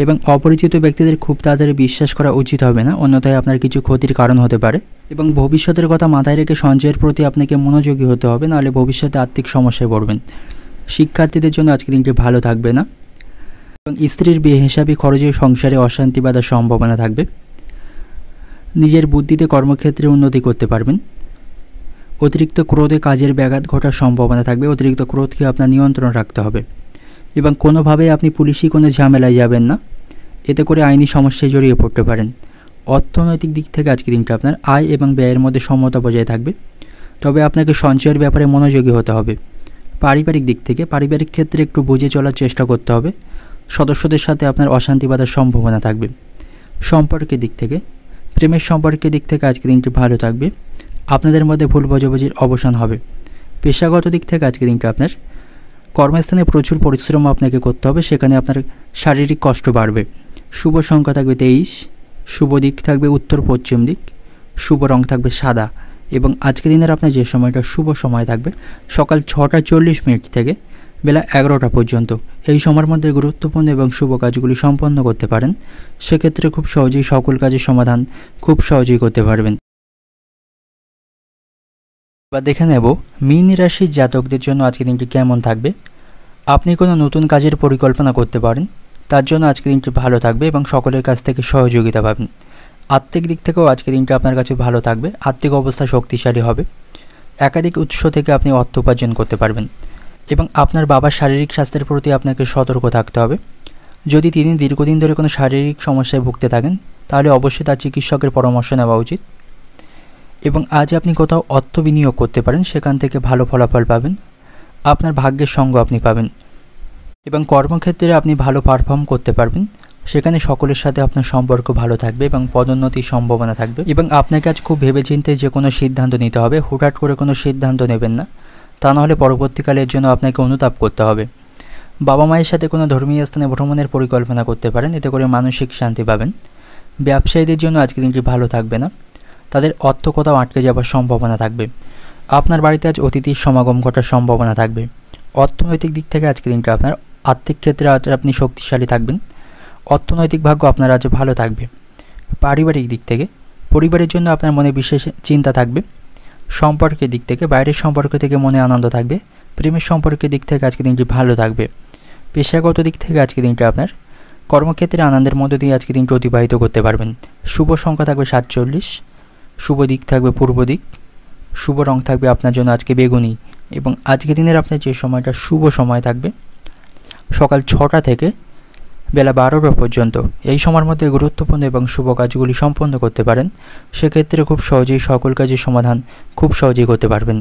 এবং অপরিচিত ব্যক্তিদের খুব তাড়াতাড়ি বিশ্বাস করা উচিত হবে না, অন্যথায় আপনার কিছু ক্ষতির কারণ হতে পারে। এবং ভবিষ্যতের কথা মাথায় রেখে সঞ্চয়ের প্রতি আপনাকে মনোযোগী হতে হবে, নাহলে ভবিষ্যতে আর্থিক সমস্যায় পড়বেন। শিক্ষার্থীদের জন্য আজকে দিনটি ভালো থাকবে না। এবং স্ত্রীর বেহিসাবি খরচে সংসারে অশান্তি বাঁধার সম্ভাবনা থাকবে। নিজের বুদ্ধিতে কর্মক্ষেত্রে উন্নতি করতে পারবেন। অতিরিক্ত ক্রোধে কাজের ব্যাঘাত ঘটার সম্ভাবনা থাকবে, অতিরিক্ত ক্রোধকে আপনার নিয়ন্ত্রণ রাখতে হবে। এবং কোনোভাবেই আপনি পুলিশি কোনো ঝামেলায় যাবেন না, এতে করে আইনি সমস্যায় জড়িয়ে পড়তে পারেন। অর্থনৈতিক দিক থেকে আজকে দিনটা আপনার আয় এবং ব্যয়ের মধ্যে সমতা বজায় থাকবে, তবে আপনাকে সঞ্চয়ের ব্যাপারে মনোযোগী হতে হবে। পারিবারিক দিক থেকে পারিবারিক ক্ষেত্রে একটু বুঝে চলার চেষ্টা করতে হবে, সদস্যদের সাথে আপনার অশান্তি বাঁধার সম্ভাবনা থাকবে। সম্পর্কের দিক থেকে প্রেমের সম্পর্কের দিক থেকে আজকে দিনটি ভালো থাকবে, আপনাদের মধ্যে ভুল বোঝাবুঝির অবসান হবে। পেশাগত দিক থেকে আজকে দিনটা আপনার কর্মস্থানে প্রচুর পরিশ্রম আপনাকে করতে হবে, সেখানে আপনার শারীরিক কষ্ট বাড়বে। শুভ সংখ্যা থাকবে 23, শুভ দিক থাকবে উত্তর পশ্চিম দিক, শুভ রং থাকবে সাদা। এবং আজকে দিনের আপনার যে সময়টা শুভ সময় থাকবে সকাল 6:40 থেকে বেলা 11টা পর্যন্ত, এই সময়ের মধ্যে গুরুত্বপূর্ণ এবং শুভ কাজগুলি সম্পন্ন করতে পারেন, সেক্ষেত্রে খুব সহজেই সকল কাজের সমাধান খুব সহজেই করতে পারবেন। এবার দেখে নেব মীন রাশির জাতকদের জন্য আজকে দিনটি কেমন থাকবে। আপনি কোনো নতুন কাজের পরিকল্পনা করতে পারেন, তার জন্য আজকে দিনটি ভালো থাকবে এবং সকলের কাছ থেকে সহযোগিতা পাবেন। আর্থিক দিক থেকেও আজকে দিনটা আপনার কাছে ভালো থাকবে, আর্থিক অবস্থা শক্তিশালী হবে, একাধিক উৎস থেকে আপনি অর্থ উপার্জন করতে পারবেন। এবং আপনার বাবার শারীরিক স্বাস্থ্যের প্রতি আপনাকে সতর্ক থাকতে হবে। যদি তিনি দীর্ঘদিন ধরে কোনো শারীরিক সমস্যায় ভুগতে থাকেন তাহলে অবশ্যই তার চিকিৎসকের পরামর্শ নেওয়া উচিত। এবং আজ আপনি কোথাও অর্থ বিনিয়োগ করতে পারেন, সেখান থেকে ভালো ফলাফল পাবেন, আপনার ভাগ্যের সঙ্গ আপনি পাবেন। এবং কর্মক্ষেত্রে আপনি ভালো পারফর্ম করতে পারবেন, সেখানে সকলের সাথে আপনার সম্পর্ক ভালো থাকবে এবং পদোন্নতির সম্ভাবনা থাকবে। এবং আপনাকে আজ খুব ভেবেচিন্তে যে কোনো সিদ্ধান্ত নিতে হবে, হুটহাট করে কোনো সিদ্ধান্ত নেবেন না, তা নাহলে পরবর্তীকালের জন্য আপনাকে অনুতাপ করতে হবে। বাবা মায়ের সাথে কোনো ধর্মীয় স্থানে ভ্রমণের পরিকল্পনা করতে পারেন, এতে করে মানসিক শান্তি পাবেন। ব্যবসায়ীদের জন্য আজকে দিনটি ভালো থাকবে না, তাদের অর্থ কোথাও আটকে যাওয়ার সম্ভাবনা থাকবে। আপনার বাড়িতে আজ অতিথির সমাগম ঘটার সম্ভাবনা থাকবে। অর্থনৈতিক দিক থেকে আজকে দিনটা আপনার আর্থিক ক্ষেত্রে আজ আপনি শক্তিশালী থাকবেন, অর্থনৈতিক ভাগ্য আপনার আজ ভালো থাকবে। পারিবারিক দিক থেকে পরিবারের জন্য আপনার মনে বিশেষ চিন্তা থাকবে। সম্পর্কের দিক থেকে বাইরের সম্পর্ক থেকে মনে আনন্দ থাকবে। প্রেমের সম্পর্কের দিক থেকে আজকে দিনটি ভালো থাকবে। পেশাগত দিক থেকে আজকে দিনটা আপনার কর্মক্ষেত্রে আনন্দের মধ্য দিয়ে আজকে দিনটি অতিবাহিত করতে পারবেন। শুভ সংখ্যা থাকবে 47, শুভ দিক থাকবে পূর্ব দিক, শুভ রং থাকবে আপনার জন্য আজকে বেগুনি। এবং আজকে দিনের আপনার যে সময়টা শুভ সময় থাকবে সকাল 6টা থেকে বেলা 12টা পর্যন্ত, এই সময়ের মধ্যে গুরুত্বপূর্ণ এবং শুভ কাজগুলি সম্পন্ন করতে পারেন, সেক্ষেত্রে খুব সহজেই সকল কাজের সমাধান খুব সহজেই করতে পারবেন।